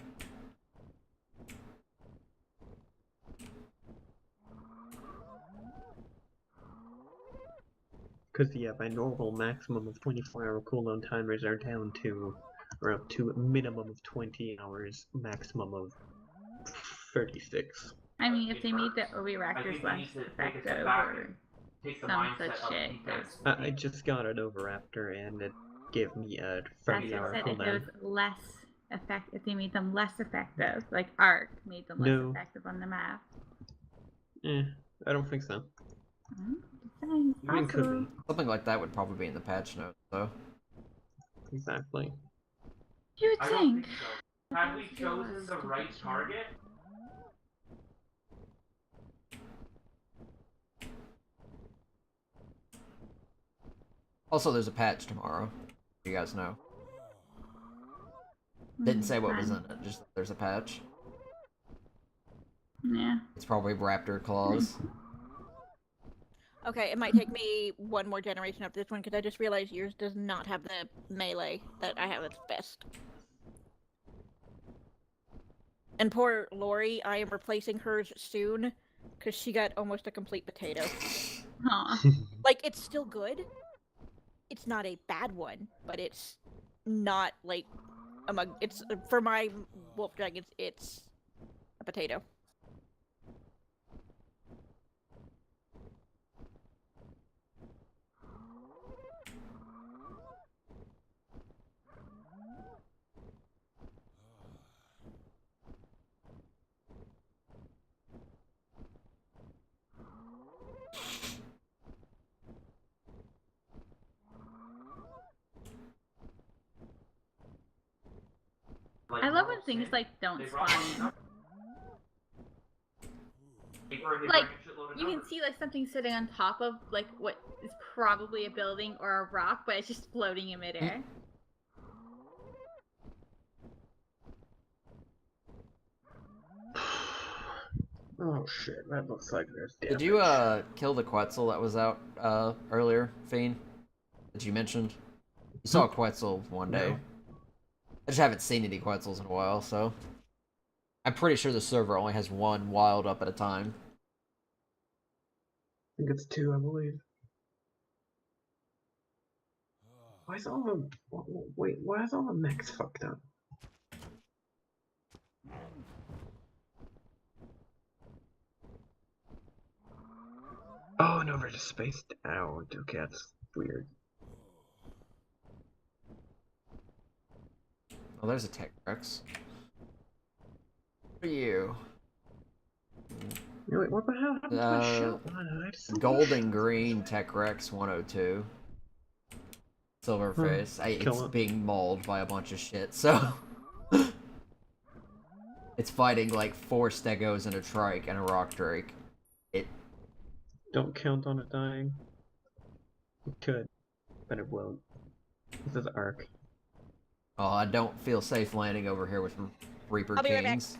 Because yeah, by normal maximum of 24-hour cooldown timers are down to, or up to a minimum of 20 hours, maximum of 36. I mean, if they made the Oviraptors less effective or some such shit, because I just got an Oviraptor and it gave me a that's 30-hour what I said. If it cooldown. was less effective, if they made them less effective, like Arc made them less No. effective on the map. I don't think so. It's I mean, could possible. be. Something like that would probably be in the patch notes, though. Exactly. You would think. Have we chosen the right target? Also, there's a patch tomorrow. You guys know. Didn't say what was in Fun. it, just that there's a patch. Yeah. It's probably raptor claws. Okay, it might take me one more generation of this one because I just realized yours does not have the melee that I have its best. And poor Lori, I am replacing hers soon because she got almost a complete potato. Aw. Like, it's still good. It's not a bad one, but it's not like among. It's for my wolf dragons. It's a potato. I love when things like don't spawn. Like you can see like something sitting on top of like what is probably a building or a rock, but it's just floating in midair. Oh shit, that looks like there's damage. Did you kill the Quetzal that was out earlier, Fiend? That you mentioned? You saw a Quetzal one day. No. I just haven't seen any Quetzals in a while, so I'm pretty sure the server only has one wild up at a time. I think it's 2, I believe. Why is all the wait? Why is all the mechs fucked up? Oh no, we're just spaced out. Okay, that's weird. Oh, there's a Tech Rex. What are you? Wait, what the hell happened to my shell? I had so much Golden shells. Green Tech Rex 102. Silverface. It's kill it. being mauled by a bunch of shit, so... It's fighting like 4 Stegos and a Trike and a Rock Drake. Don't count on it dying. It could, but it won't. This is ARK. Oh, I don't feel safe landing over here with Reaper I'll be right back. Kings.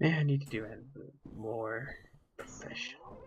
Yeah, I need to do it more professional.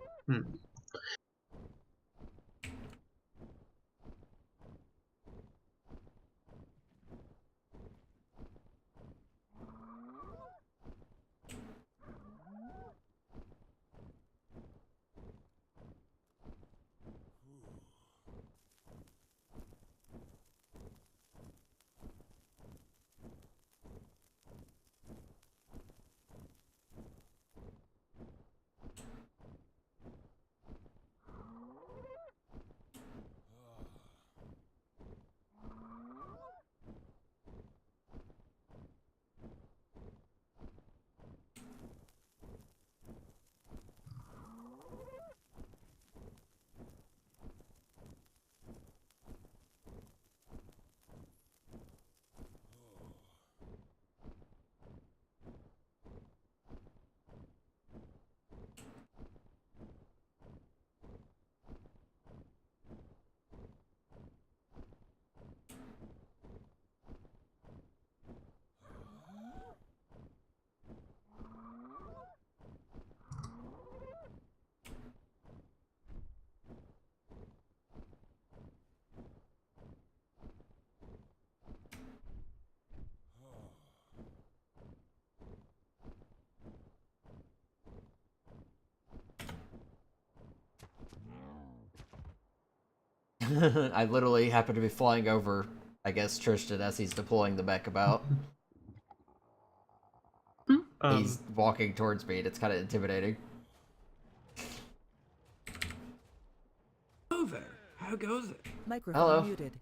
I literally happen to be flying over, I guess, Tristan as he's deploying the mech about. He's walking towards me and it's kind of intimidating. Hello there. How goes it? Microphone Hello. muted.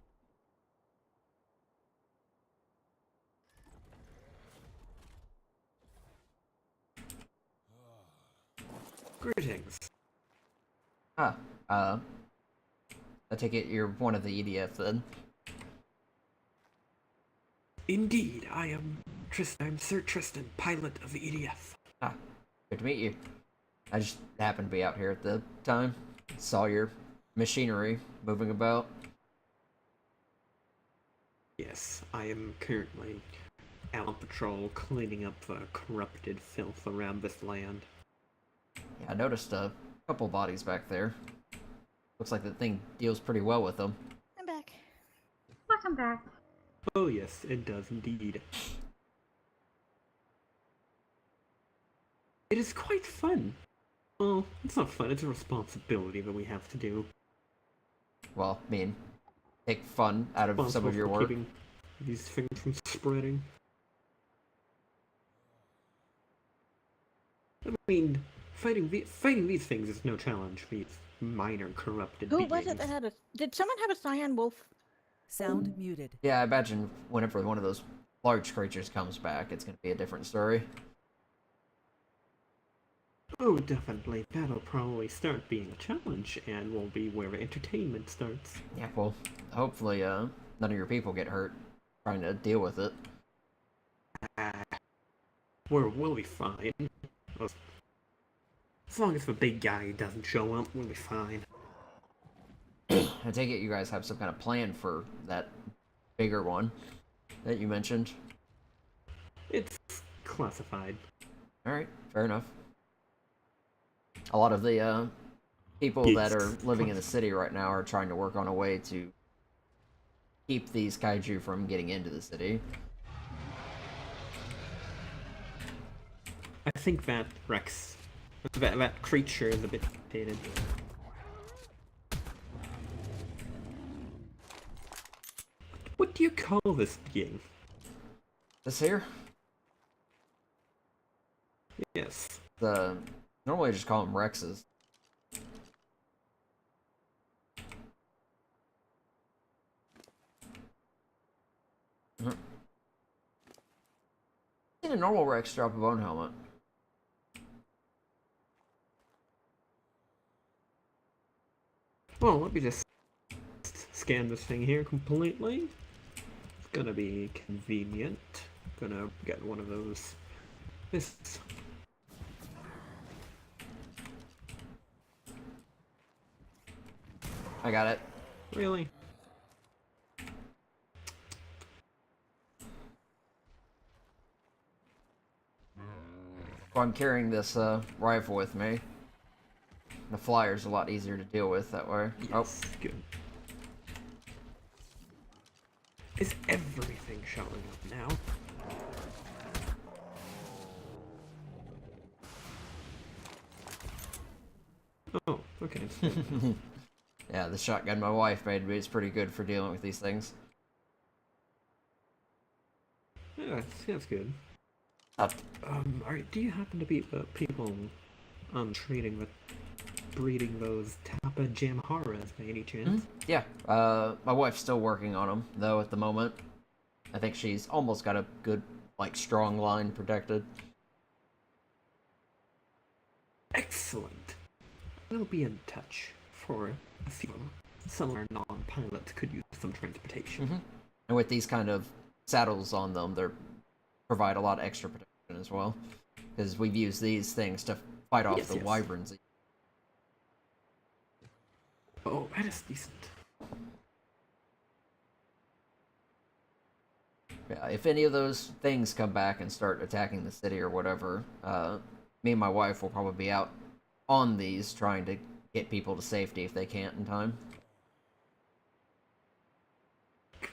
Greetings. Ah, I take it you're one of the EDF then. Indeed, I am Tristan. I'm Sir Tristan, pilot of the EDF. Ah, good to meet you. I just happened to be out here at the time. Saw your machinery moving about. Yes, I am currently out on patrol cleaning up the corrupted filth around this land. Yeah, I noticed a couple bodies back there. Looks like the thing deals pretty well with them. I'm back. Welcome back. Oh yes, it does indeed. It is quite fun. Well, it's not fun, it's a responsibility that we have to do. Well, I mean, take fun out of some Responsible of your for work. keeping these things from spreading. I mean, fighting these things is no challenge. These minor corrupted Who beings. was it that had a? Did someone have a cyan wolf? Sound muted. Yeah, I imagine whenever one of those large creatures comes back, it's going to be a different story. Oh, definitely. That'll probably start being a challenge, and will be where the entertainment starts. Yeah, well, hopefully, none of your people get hurt trying to deal with it. We'll be fine. As long as the big guy doesn't show up, we'll be fine. I take it you guys have some kind of plan for that bigger one that you mentioned. It's classified. Alright, fair enough. A lot of the people that are living in the city right now are trying to work on a way to keep these kaiju from getting into the city. I think that Rex, that creature is a bit dated. What do you call this being? This here? Yes. Normally I just call them Rexes. Seen a normal Rex drop a bone helmet. Well, let me just scan this thing here completely. It's gonna be convenient. Gonna get one of those. This. I got it. Really? Well, I'm carrying this rifle with me. The flyer's a lot easier to deal with that way. Yes, good. Is everything showing up now? Oh, okay. Yeah, the shotgun my wife made me is pretty good for dealing with these things. Yeah, that's good. Up. Do you happen to be people trading with breeding those Tapa Jamharas by any chance? Yeah, my wife's still working on them, though, at the moment. I think she's almost got a good, like, strong line protected. Excellent. I'll be in touch for a few. Some of our non-pilots could use some transportation. And with these kind of saddles on them, they provide a lot of extra protection as well. Because we've used these things to fight off the wyverns. Oh, that is decent. Yeah, if any of those things come back and start attacking the city or whatever, me and my wife will probably be out on these trying to get people to safety if they can't in time.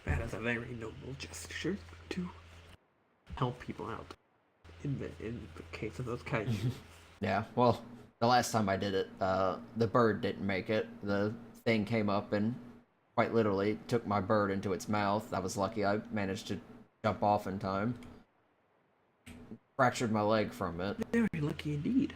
That is a very noble gesture to help people out in the case of those kaiju. Yeah, well, the last time I did it, the bird didn't make it. The thing came up and quite literally took my bird into its mouth. I was lucky I managed to jump off in time. Fractured my leg from it. Very lucky indeed.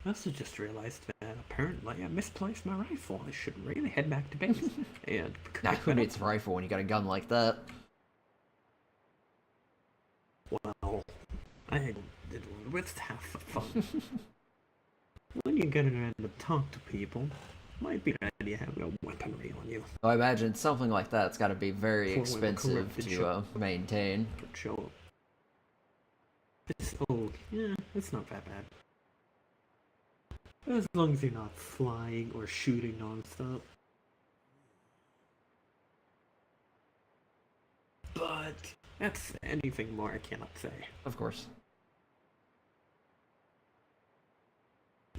I also just realized that apparently I misplaced my rifle. I should really head back to base and Now, pick who that needs up. a rifle when you got a gun like that? Well, I did one with half the fun. When you get around to talk to people, might be an idea to have no weaponry on you. I imagine something like that's got to be very For when the expensive corrupted to show maintain. could show up. Yeah, it's not that bad. As long as you're not flying or shooting non-stop. But that's anything more I cannot say. Of course.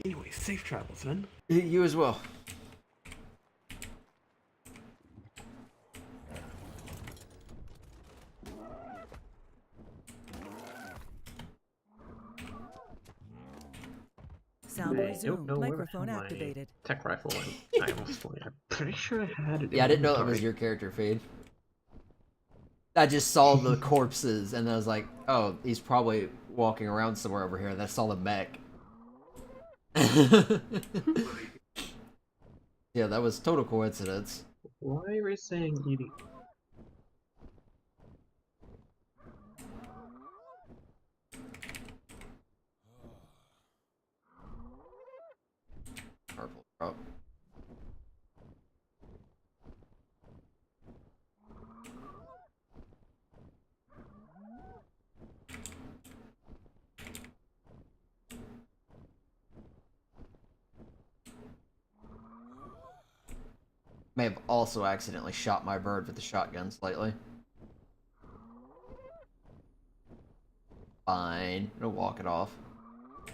Anyway, safe travels then. You as well. Sound I resumed. don't know where Microphone my activated. tech rifle went. I honestly, I'm pretty sure I had it. Yeah, I in didn't know that was inventory. your character feed. I just saw the corpses and I was like, oh, he's probably walking around somewhere over here. And I saw the mech. Yeah, that was total coincidence. Why are we saying eating? Purple drop. May have also accidentally shot my bird with the shotgun slightly. Fine. It'll walk it off. It's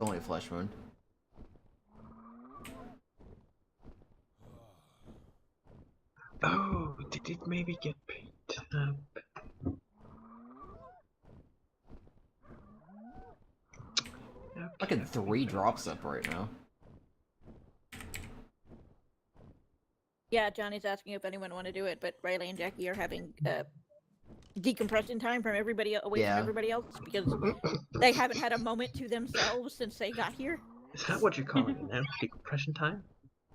only a flesh wound. Oh, did it maybe get picked up? Fucking 3 drops up right now. Yeah, Johnny's asking if anyone want to do it, but Riley and Jackie are having decompression time from everybody away Yeah. from everybody else because they haven't had a moment to themselves since they got here. Is that what you're calling it now? Decompression time?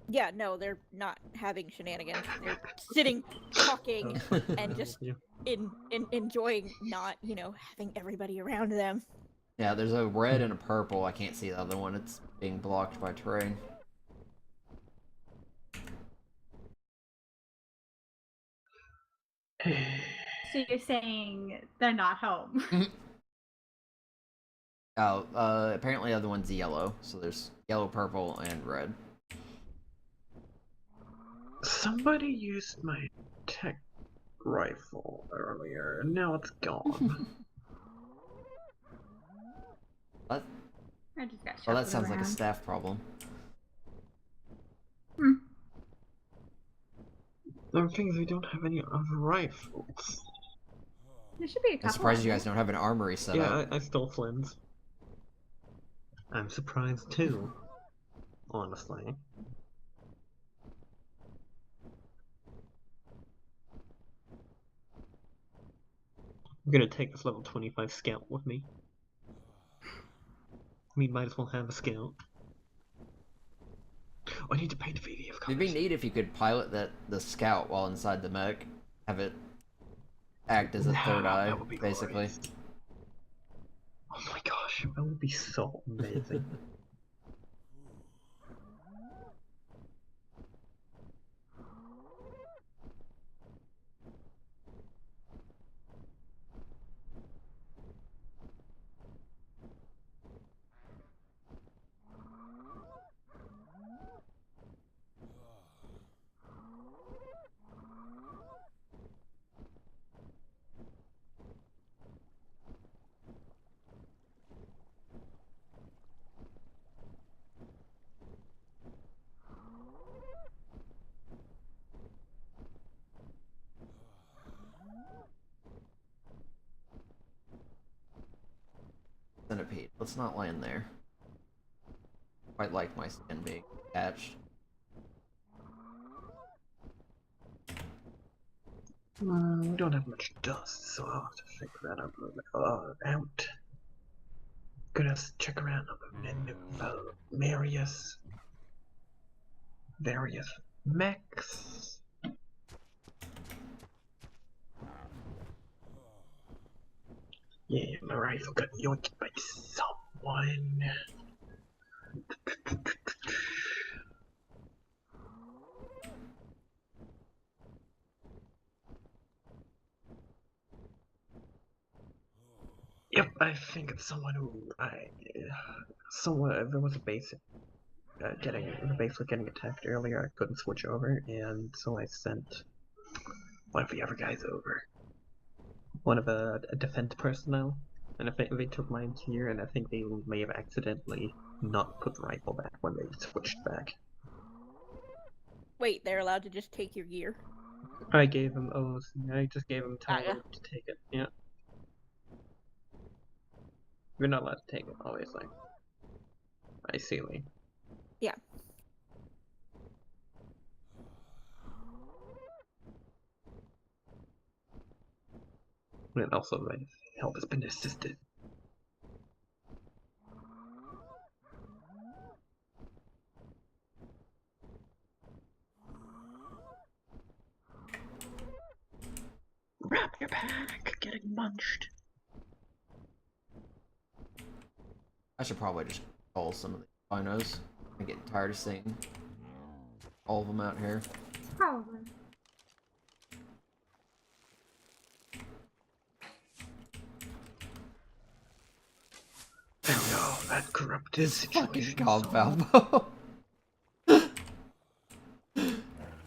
Yeah, no, they're not having shenanigans. They're sitting, talking, and just enjoying not, having everybody around them. Yeah, there's a red and a purple. I can't see the other one. It's being blocked by terrain. So you're saying they're not home? Oh, apparently the other one's yellow. So there's yellow, purple, and red. Somebody used my tech rifle earlier, and now it's gone. What? I just got Well, that shuffled sounds like a around. staff problem. The thing is, we don't have any other rifles. There should be a couple. I'm surprised of you guys them. don't have an armory set up. Yeah, I stole Flynn's. I'm surprised too, honestly. I'm gonna take this level 25 scout with me. We might as well have a scout. I need to paint a video of It'd be colors. neat if you could pilot the scout while inside the mech. Have it act as a third eye, That would be basically. glorious. Oh my gosh, that would be so amazing. Centipede. Let's not land there. Quite like my skin being attached. We don't have much dust, so I'll have to figure that out. Out. Gonna check around and various mechs. Yeah, my rifle got yoinked by someone. Yep, I think it's someone who there was a base the base was getting attacked earlier. I couldn't switch over, and so I sent one of the other guys over. One of a defense personnel, and I think they took mine here, and I think they may have accidentally not put the rifle back when they switched back. Wait, they're allowed to just take your gear? I gave them I just gave them time yeah. to take it. Yeah, you're not allowed to take it, obviously. I see, Lee. Yeah. And also, my help has been assisted. Wrap your back, getting munched. I should probably just call some of the binos. I'm getting tired of seeing all of them out here. Probably. Oh no, that corrupted Fucking situation. compound.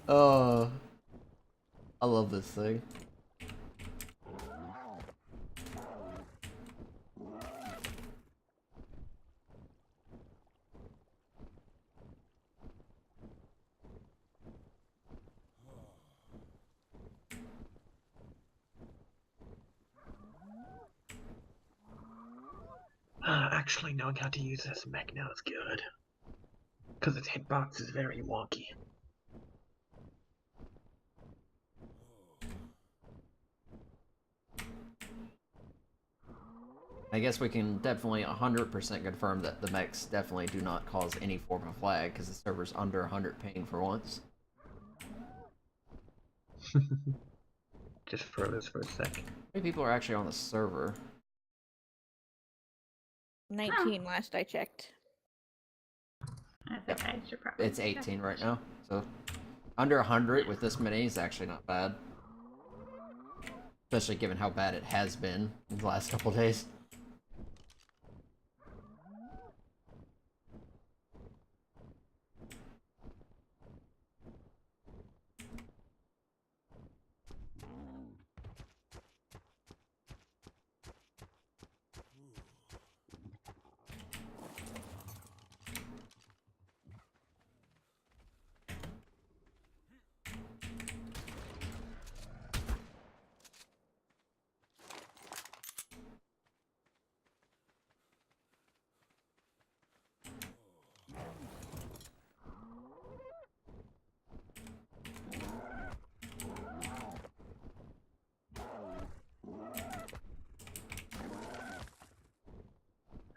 Oh, I love this thing. Actually, knowing how to use this mech now is good. Because its hitbox is very wonky. I guess we can definitely 100% confirm that the mechs definitely do not cause any form of lag because the server's under 100 ping for once. Just froze for a sec. How many people are actually on the server? 19 last I checked. That's okay. I should probably. It's 18 right now, so under 100 with this many is actually not bad. Especially given how bad it has been in the last couple days.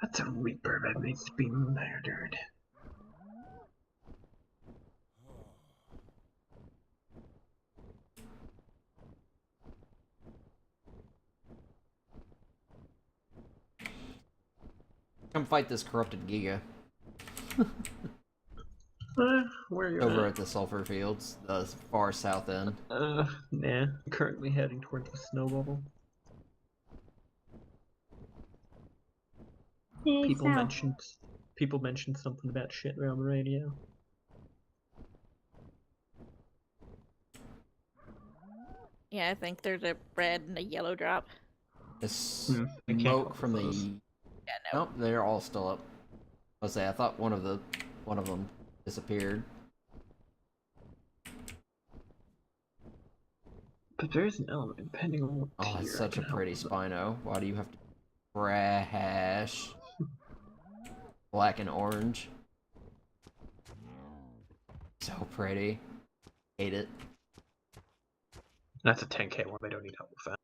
That's a Reaper that needs to be murdered. Come fight this corrupted Giga Where are you over at? at the sulfur fields, the far south end. Nah. Currently heading towards the snow bubble. Hey, People Sal. mentioned something about shit around the radio. Yeah, I think there's a red and a yellow drop. The I can't smoke help from the... those. Yeah, no. Nope, they're all still up. I thought one of them disappeared. But there's an element depending on what Oh, tier it's I such a can help pretty with. Spino. Why do you have to crash? Black and orange. So pretty. Hate it. That's a 10k one, I don't need help with that.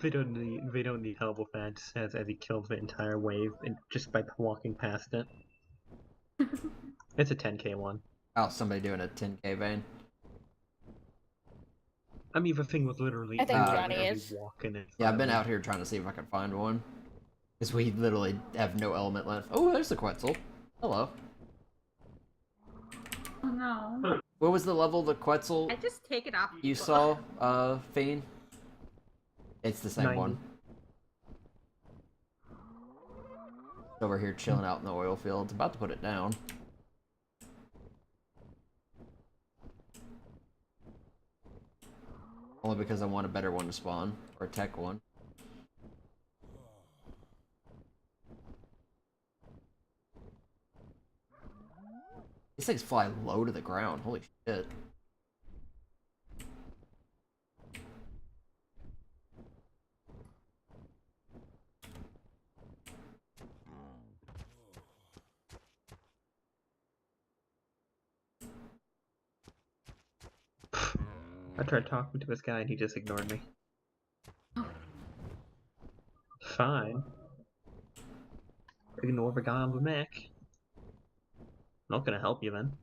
They don't need help with that. Just as he kills the entire wave and just by walking past it. It's a 10k one. Oh, somebody doing a 10k vein. I mean, the thing was literally. I think Johnny is. Walking in Yeah, I've front been of out here trying to see if I can find one. Because we literally have no element left. Oh, there's the Quetzal. Hello. Oh no. What was the level of the Quetzal I just take it off. you people. saw, Fiend? It's the same 90. one. Over here chilling out in the oil fields. About to put it down. Only because I want a better one to spawn. Or a tech one. These things fly low to the ground. Holy shit. I tried talking to this guy and he just ignored me. Fine. Ignore the guy on the mech. Not gonna help you then.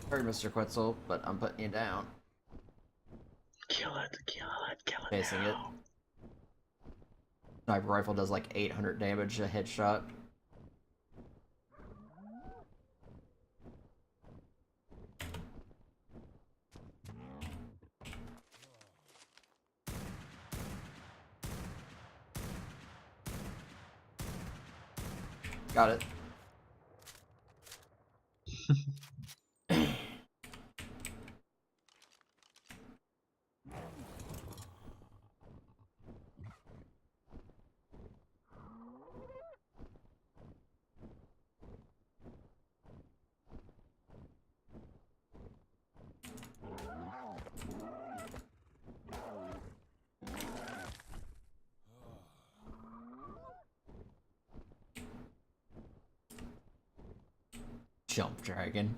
Sorry, Mr. Quetzal, but I'm putting you down. Kill it, kill it, kill it. Facing it. now. Sniper rifle does like 800 damage a headshot. Got it. Jump dragon.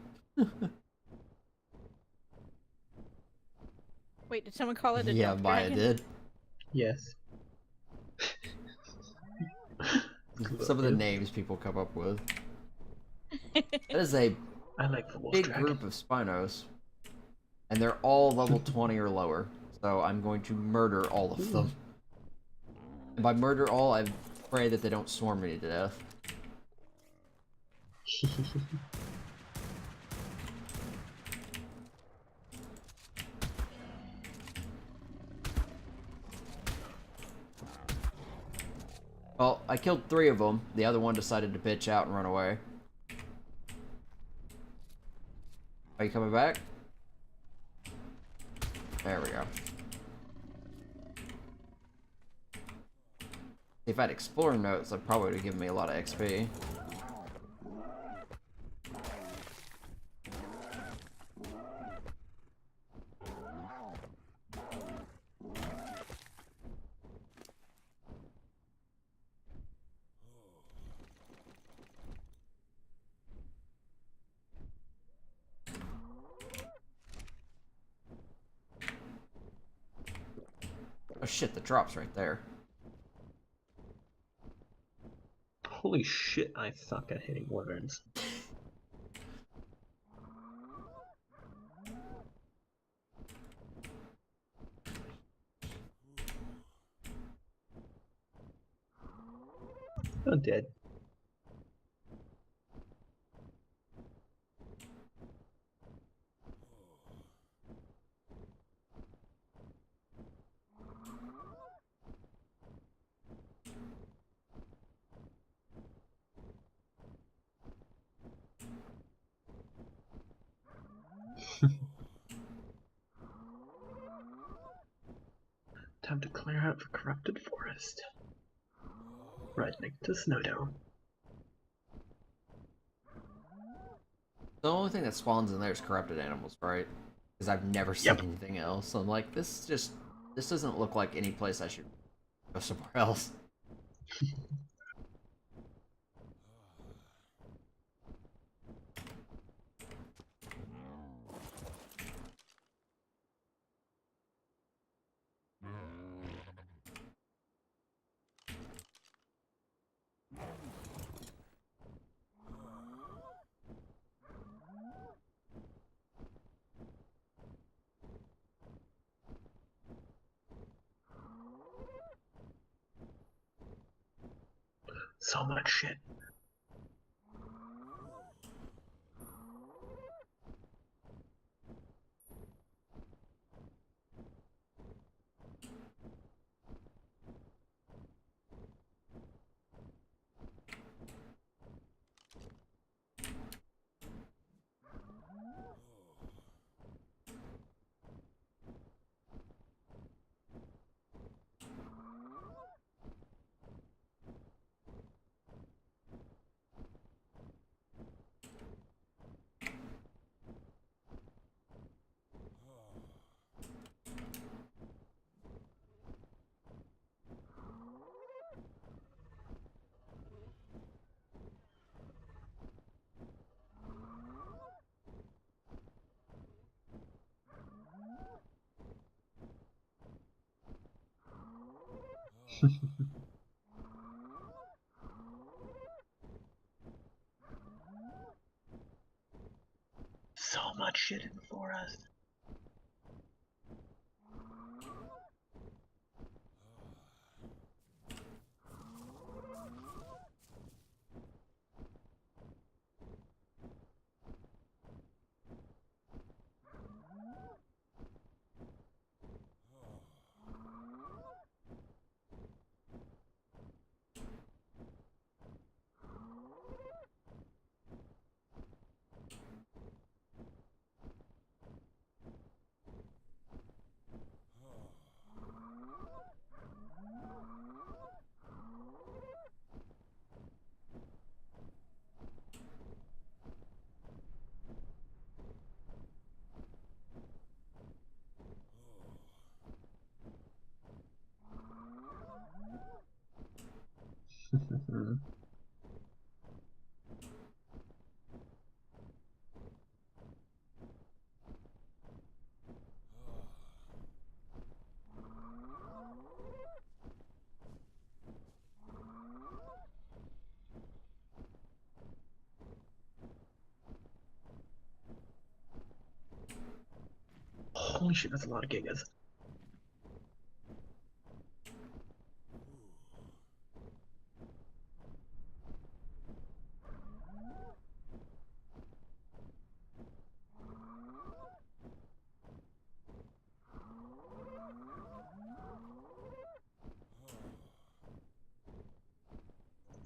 Wait, did someone call it a Yeah, jump Maya dragon? did. Yes. Some of the names people come up with. That is a I like the wolf big dragon. group of Spinos. And they're all level 20 or lower. So I'm going to murder all of them. And by murder all, I pray that they don't swarm me to death. Well, I killed 3 of them. The other one decided to bitch out and run away. Are you coming back? There we go. If I had exploring notes, that probably would have given me a lot of XP. Oh shit, the drop's right there. Holy shit, I suck at hitting wyverns. I'm dead. Time to clear out the corrupted forest. Right next to Snowdome. The only thing that spawns in there is corrupted animals, right? Because I've never seen anything else. So I'm like, this doesn't look like any place I should go somewhere else. So much shit. So much shit in the forest. Holy shit, that's a lot of gigas.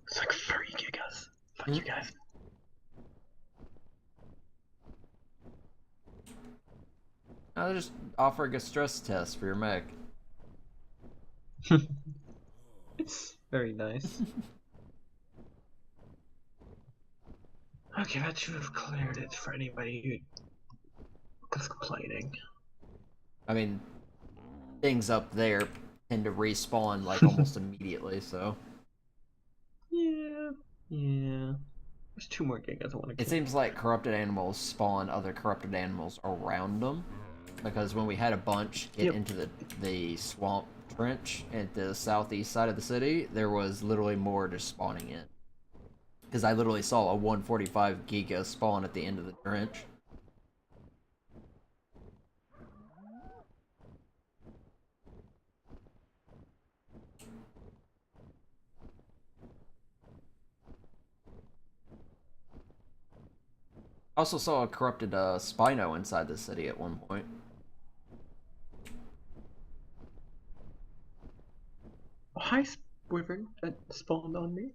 It's like 3 gigas. Fuck you guys. I'll just offering a stress test for your mech. Very nice. Okay, that should have cleared it for anybody who was complaining. I mean, things up there tend to respawn like almost immediately, so. Yeah. There's 2 more gigas I want to kill. It seems like corrupted animals spawn other corrupted animals around them. Because when we had a bunch get into the swamp trench at the southeast side of the city, there was literally more just spawning in. Because I literally saw a 145 giga spawn at the end of the trench. I also saw a corrupted Spino inside the city at one point. A high wyvern that spawned on me.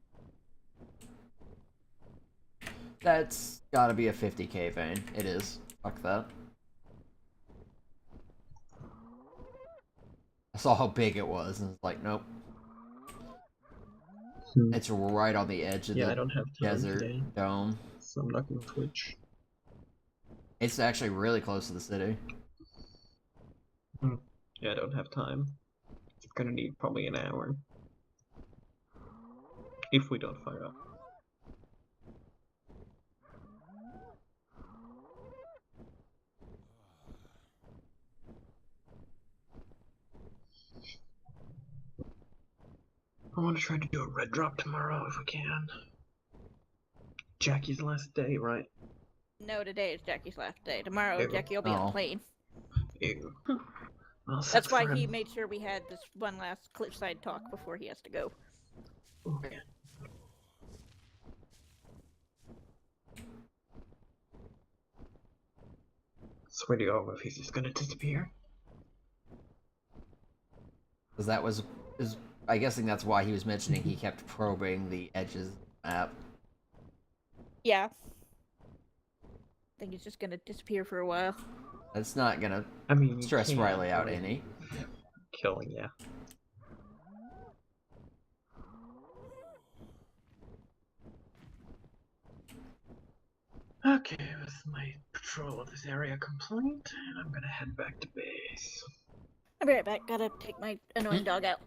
That's gotta be a 50k vein. It is. Fuck that. I saw how big it was, and it's like, nope. Hmm. It's right on the edge of Yeah, I the don't have time desert today, dome. so I'm not gonna Twitch. It's actually really close to the city. Yeah, I don't have time. It's gonna need probably an hour. If we don't fire up. I want to try to do a red drop tomorrow if we can. Jackie's last day, right? No, today is Jackie's last day. Tomorrow, Ew. Jackie will be on Oh. a plane. Ew. Well, That's sucks why for he him. made sure we had this one last cliffside talk before he has to go. Okay. Swear to God, if he's just gonna disappear. Because that was, I'm guessing that's why he was mentioning he kept probing the edges of the map. Yeah. I think he's just gonna disappear for a while. That's not gonna I mean, you stress can't, Riley out but any. killing, yeah. Okay, with my patrol of this area complete, and I'm gonna head back to base. I'll be right back. Gotta take my annoying dog out.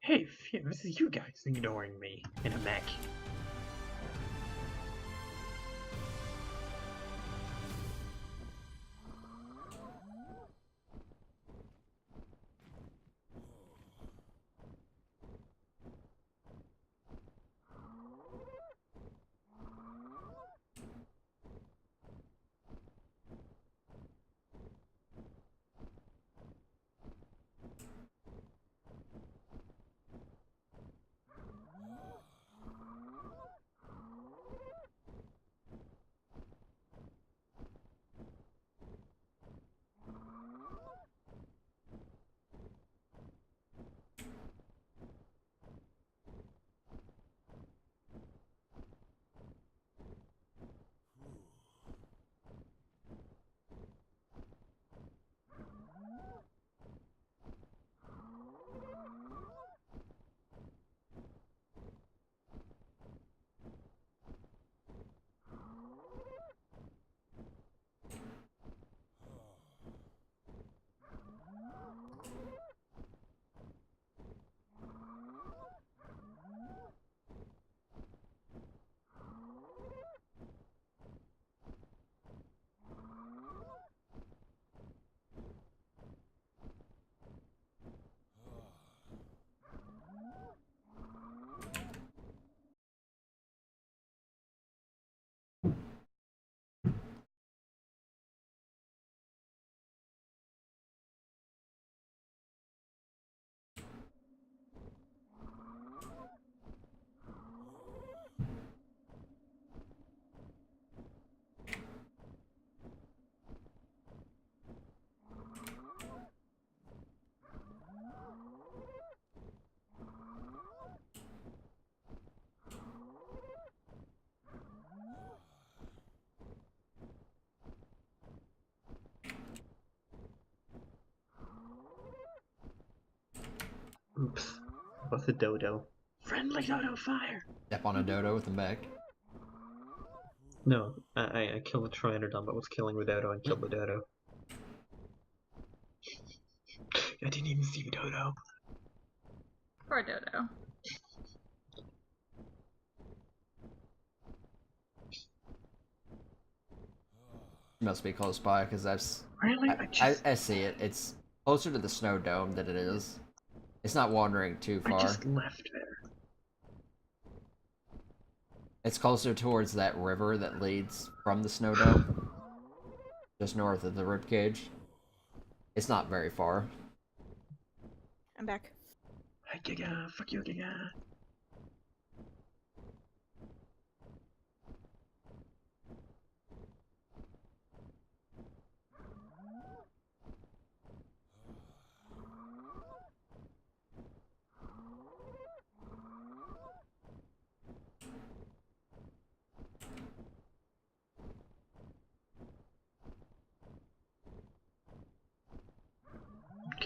Hey, phew, this is you guys ignoring me in a mech. Oops. What's a dodo? Friendly dodo fire! Step on a dodo with a mech. No, I killed the Trianodon, but was killing the dodo and killed the dodo. I didn't even see the dodo. Poor Dodo. Must be close by because Really? I see it. It's closer to the snow dome than it is. It's not wandering too I far. just left there. It's closer towards that river that leads from the snow dome, just north of the ribcage. It's not very far. I'm back. Hi, Giga. Fuck you, Giga.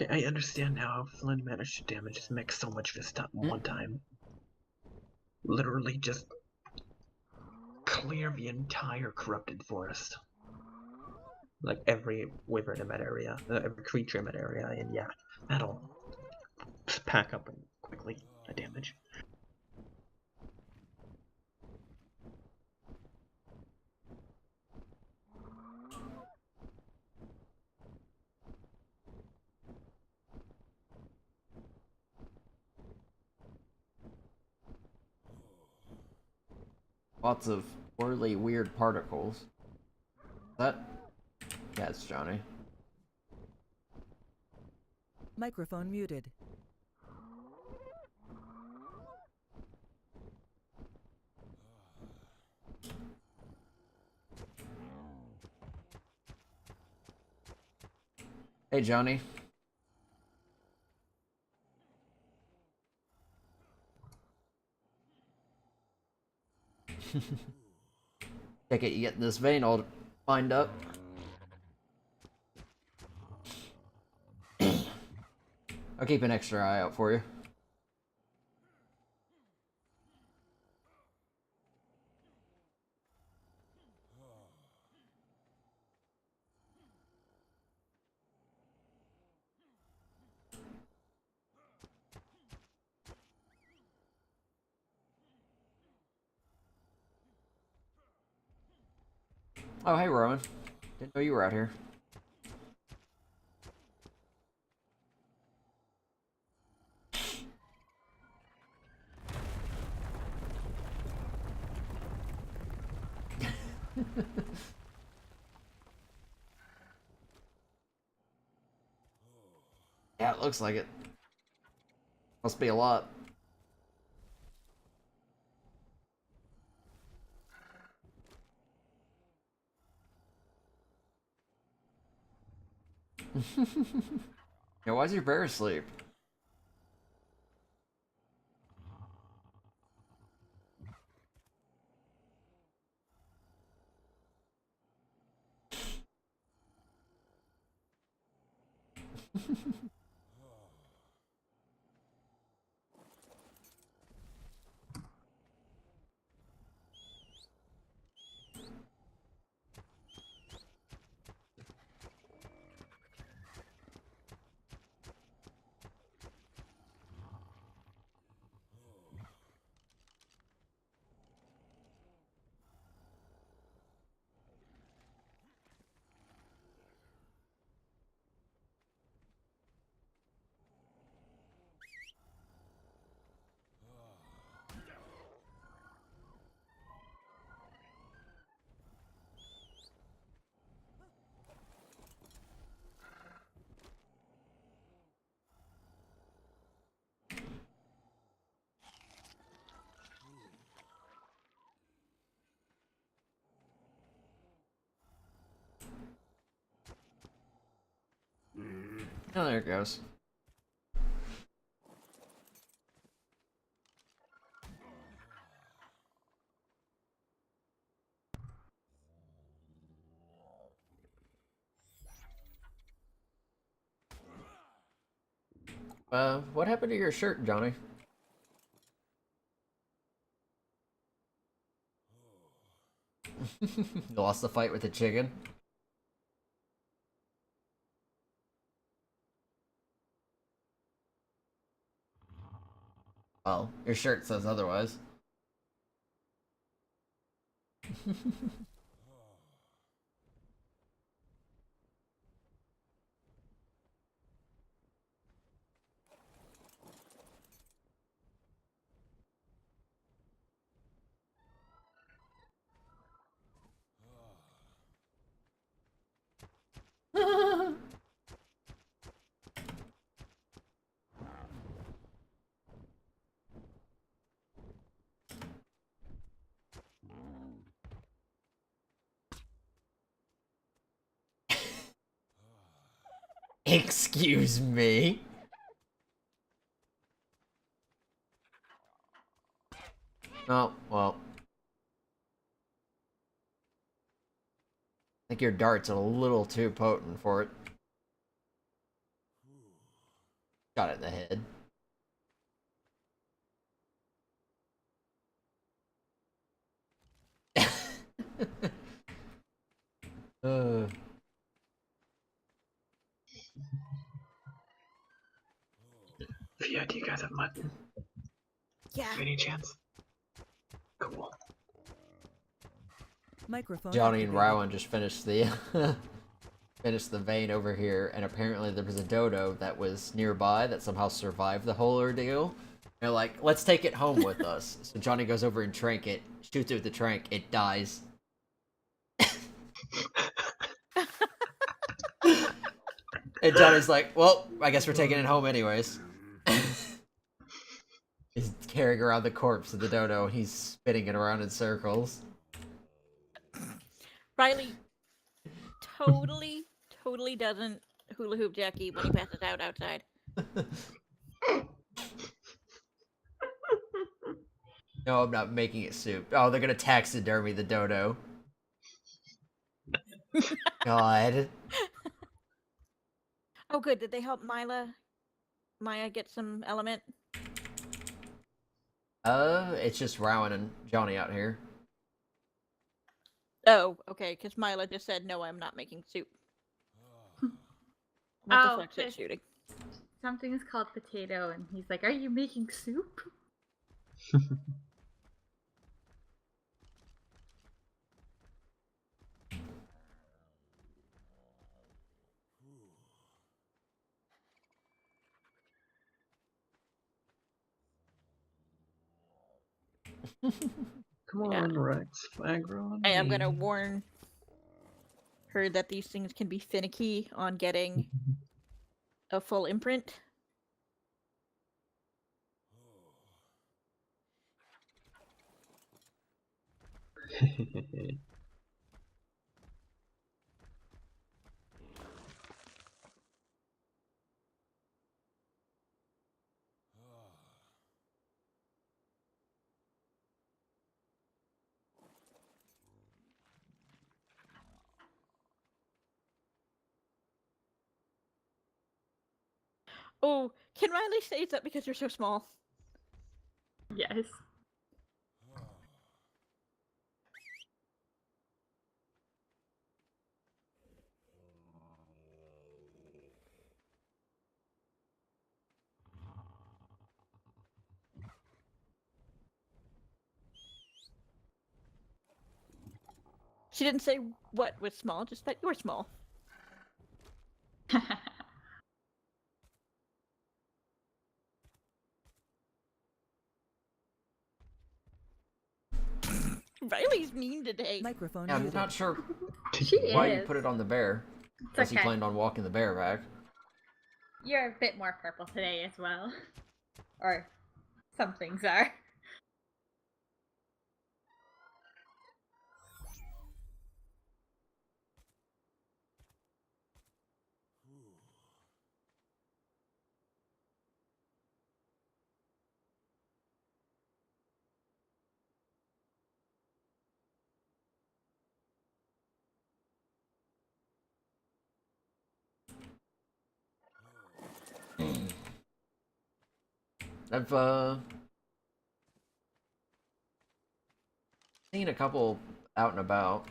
Okay, I understand now how Flynn managed to damage his mech so much this time one time. Literally just clear the entire corrupted forest. Like every wyvern in that area, every creature in that area, and yeah, that'll just pack up and quickly the damage. Lots of whirly, weird particles. That? Yeah, it's Johnny. Microphone muted. Hey, Johnny. Take it you get this vein all lined up. I'll keep an extra eye out for you. Oh, hey, Rowan. Didn't know you were out here. Yeah, it looks like it. Must be a lot. Yeah, why's your bear asleep? Oh, there it goes. What happened to your shirt, Johnny? You lost the fight with the chicken? Well, your shirt says otherwise. Excuse me? Oh, well. I think your darts are a little too potent for it. Got it in the head. uh, Yeah, do you guys have mutton? Yeah. Any chance? Cool. Microphone Johnny and activated. Rowan just finished the finished the vein over here, and apparently there was a dodo that was nearby that somehow survived the whole ordeal. They're like, let's take it home with us. So Johnny goes over and trank it, shoots it with the trank, it dies. And Johnny's like, well, I guess we're taking it home anyways. He's carrying around the corpse of the dodo, and he's spinning it around in circles. Riley totally doesn't hula hoop Jackie when he passes out outside. No, I'm not making it soup. Oh, they're gonna taxidermy the dodo. God. Oh, good. Did they help Maya get some element? It's just Rowan and Johnny out here. Oh, okay. Because Mila just said, "No, I'm not making soup." What Oh, the fuck's that this- shooting? Something is called potato, and he's like, "Are you making soup?" Come Yeah. on, Rex. Flagra on I am gonna me. warn her that these things can be finicky on getting a full imprint. Oh, can Riley say that because you're so small? Yes. She didn't say what was small, just that you're small. Riley's mean today. Microphone Yeah, I'm muted. not sure She why you is. put it on the bear. It's Unless you okay. planned on walking the bear back. You're a bit more purple today as well. Or some things are. I've seen a couple out and about.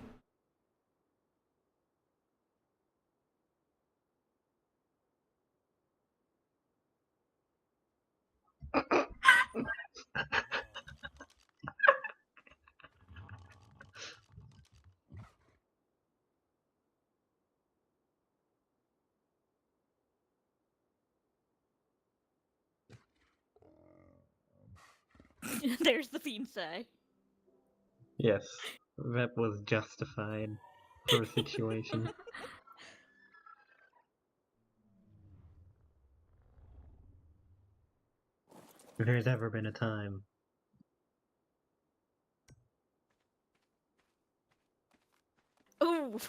There's the fiend say. Yes, that was justified for the situation. If there's ever been a time. Ooh.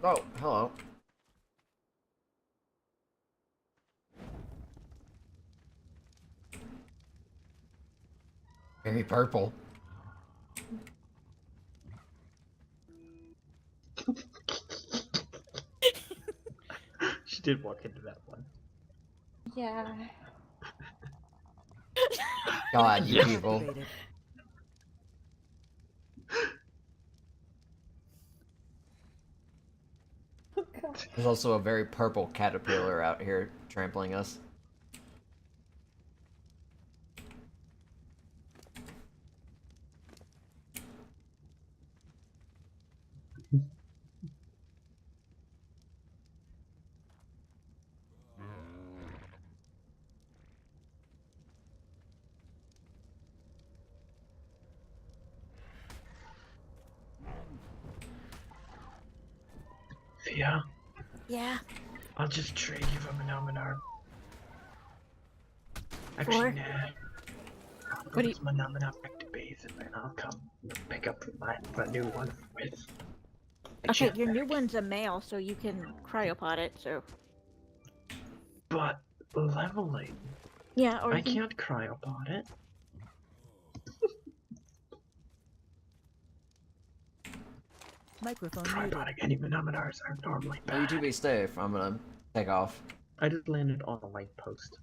Oh, hello. Very purple. She did walk into that one. Yeah. God, you Yes. people. Activated. There's also a very purple caterpillar out here trampling us. Thea, Yeah. I'll just trade you for Manomenar. For? Actually, nah. I'll What put do you- this Manomenar back to base and then I'll come pick up the new one with a Okay, your new jetpack. one's a male, so you can cryopod it, so. But leveling. Yeah, or I you can. can't cryopod it. Microphone muted. Cryopoding any Manomenars are normally Well, you two bad. be safe. I'm gonna take off. I just landed on a light post.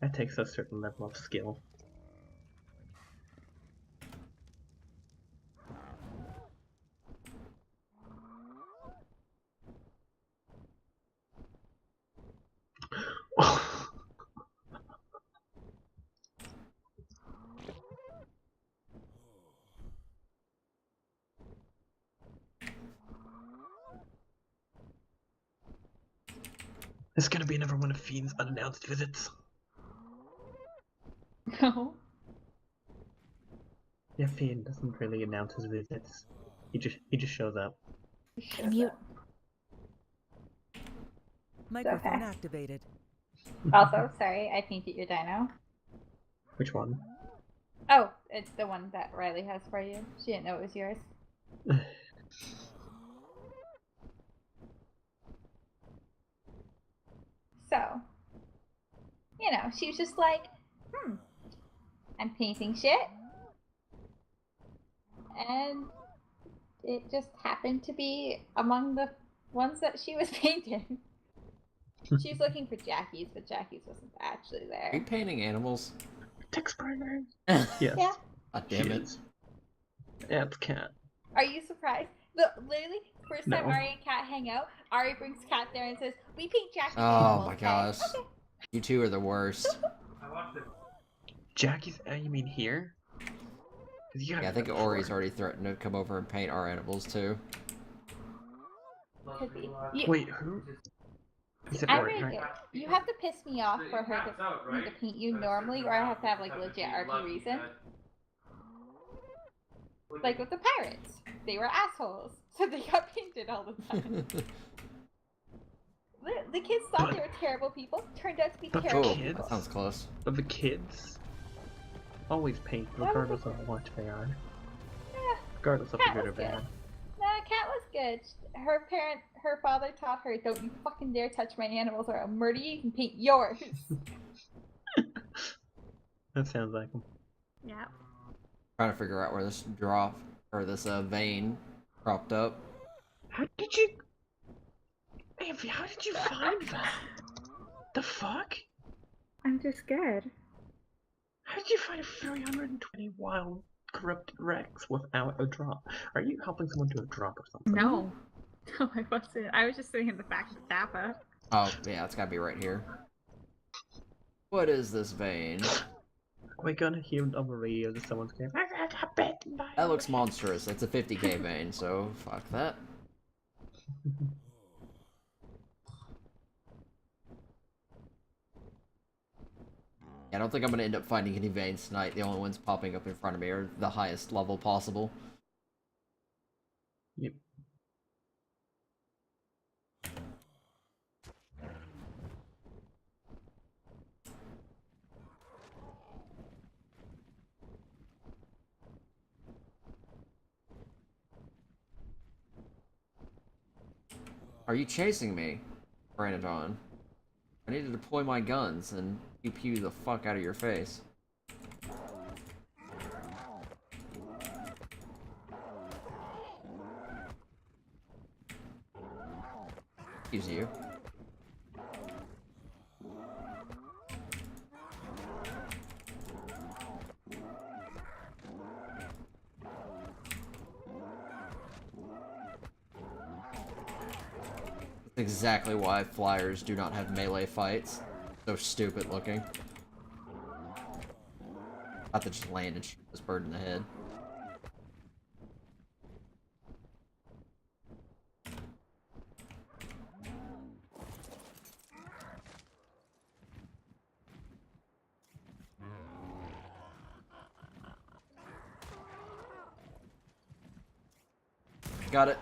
That takes a certain level of skill. There's gonna be another one of Fiend's unannounced visits. No. Yeah, Fiend doesn't really announce his visits. He just shows up. Mute. Microphone Okay. activated. Also, sorry, I painted your dino. Which one? Oh, it's the one that Riley has for you. She didn't know it was yours. So, you know, she was just like, I'm painting shit. And it just happened to be among the ones that she was painting. She was looking for Jackie's, but Jackie's wasn't actually Are you there. painting animals? Text primary. God Yes. Yeah. damn it. Is. Yeah, it's Cat. Are you surprised? Look, literally, first time No. Ari and Kat hang out, Ari brings Kat there and says, "We paint Jackie's Oh animals." my okay? gosh. Okay. You two are the worst. I watched it. Jackie's. You mean here? 'Cause you Yeah, I think Ori's already threatened to come over and paint our animals too. Could be. You, Wait, who? Is it I'm Ori, really right? good. You have to piss me off for her to me to paint you normally, or I have to have like legit RP reason. Like with the pirates, they were assholes, so they got painted all the time. The kids thought they were terrible people, turned out to be But the terrible Oh, kids? people. that sounds close. But the kids always paint regardless of what they are. Yeah, Regardless of Cat the good or was good. bad. Nah, Cat was good. Her father taught her, "Don't you fucking dare touch my animals, or I'll murder you and paint yours." That sounds like him. Yeah. Trying to figure out where this drop or this vein cropped up. How did you... Avi, how did you find that? The fuck? I'm just scared. How did you find 320 wild corrupted wrecks without a drop? Are you helping someone do a drop or something? No. No, I wasn't. I was just thinking the fact of Tappa. Oh, yeah, it's gotta be right here. What is this vein? We're gonna hear on the radio that someone's going, I got a bit by That looks monstrous. It's a 50k vein, so fuck that. I don't think I'm gonna end up finding any veins tonight. The only ones popping up in front of me are the highest level possible. Yep. Are you chasing me, Brandon? I need to deploy my guns and pew pew the fuck out of your face. Excuse you. That's exactly why flyers do not have melee fights. So stupid looking. I have to just land and shoot this bird in the head. Got it.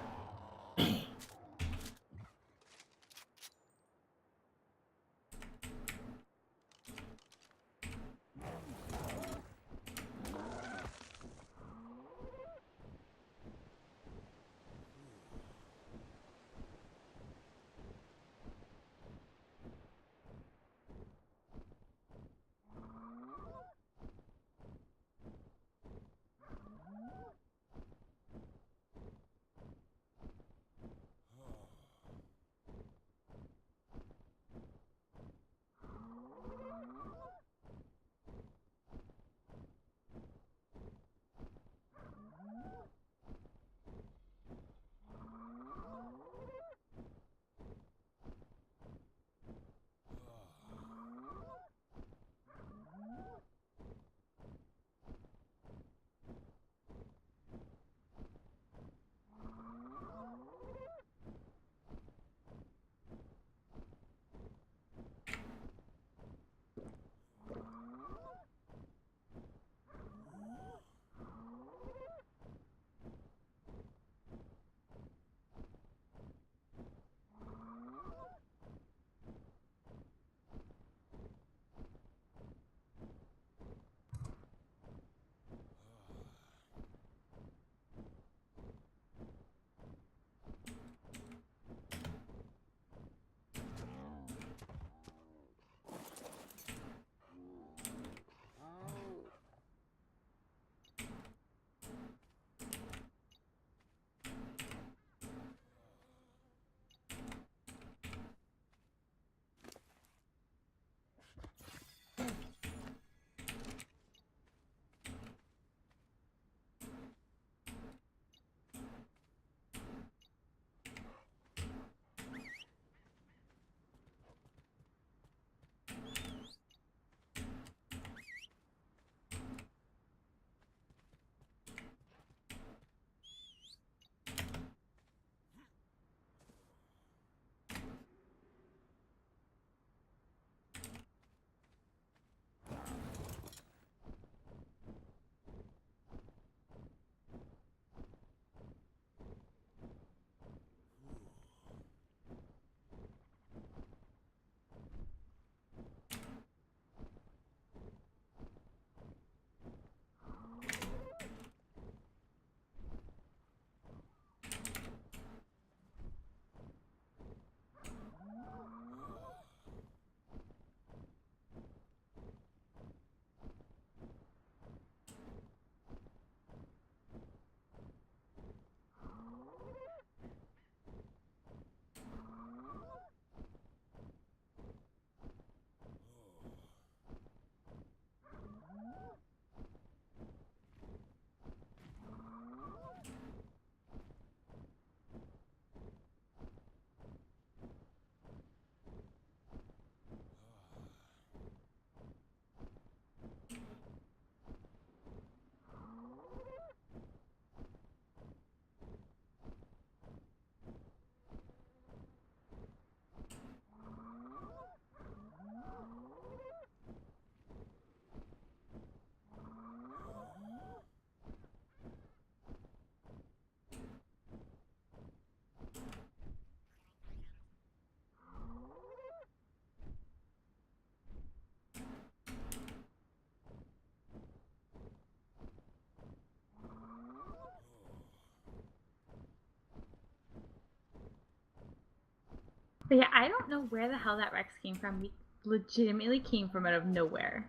But yeah, I don't know where the hell that Rex came from. He legitimately came from out of nowhere.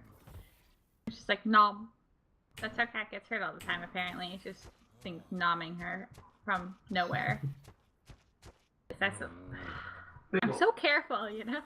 It's just like nom. That's how Cat gets hurt all the time. Apparently, it's just things nomming her from nowhere. That's a, I'm so careful, you know.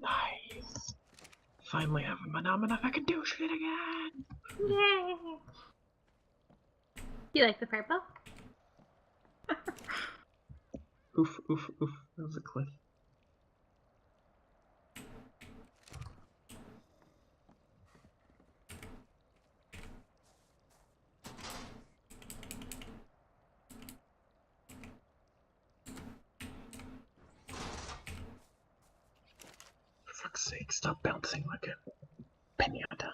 Nice. Finally have a phenomenon I can do shit again. Yay! You like the purple? Oof, oof, oof. That was a cliff. For fuck's sake, stop bouncing like a pinata.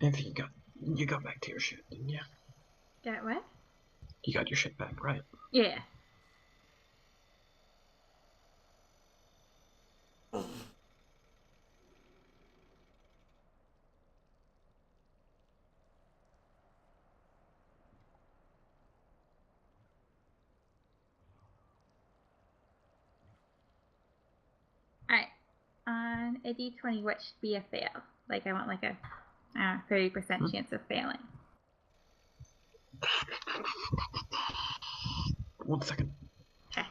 If you got back to your shit, didn't you? Get what? You got your shit back, right? Yeah. Alright. On a d20, what should be a fail? Like, I want like a 30% chance of failing. 1 second. Okay.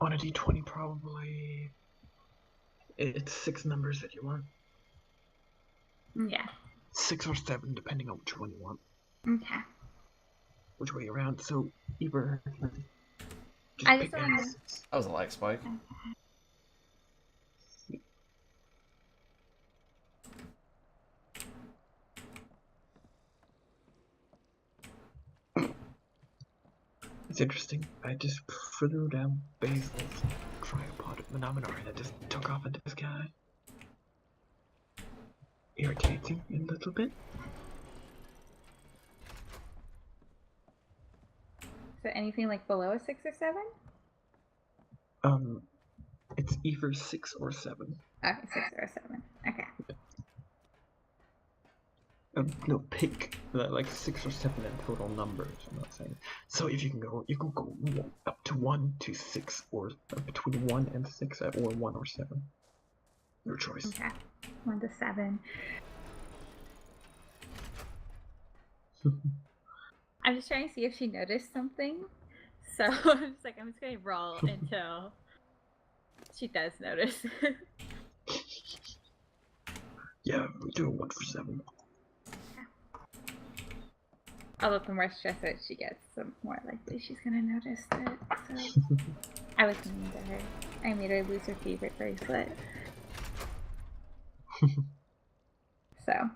On a d20, probably it's 6 numbers that you want. Yeah. 6 or 7, depending on which one you want. Okay. Which way around. So either I pick just want any to. 6. That was a lag spike. It's interesting. I just threw down Basil's tripod phenomenon and I just took off into the sky. Irritating a little bit. So anything like below a 6 or 7? It's either 6 or 7. Okay, 6 or 7. Okay. No, pick like 6 or 7 in total numbers. I'm not saying. So if you can go up to 1 to 6, or between 1 and 6, or 1 or 7. Your choice. Okay. 1 to 7. I'm just trying to see if she noticed something. So I'm just gonna roll until she does notice. Yeah, we do a 1 for 7. Although the more stress that she gets, the more likely she's gonna notice it. So I was mean to her. I made her lose her favorite bracelet. So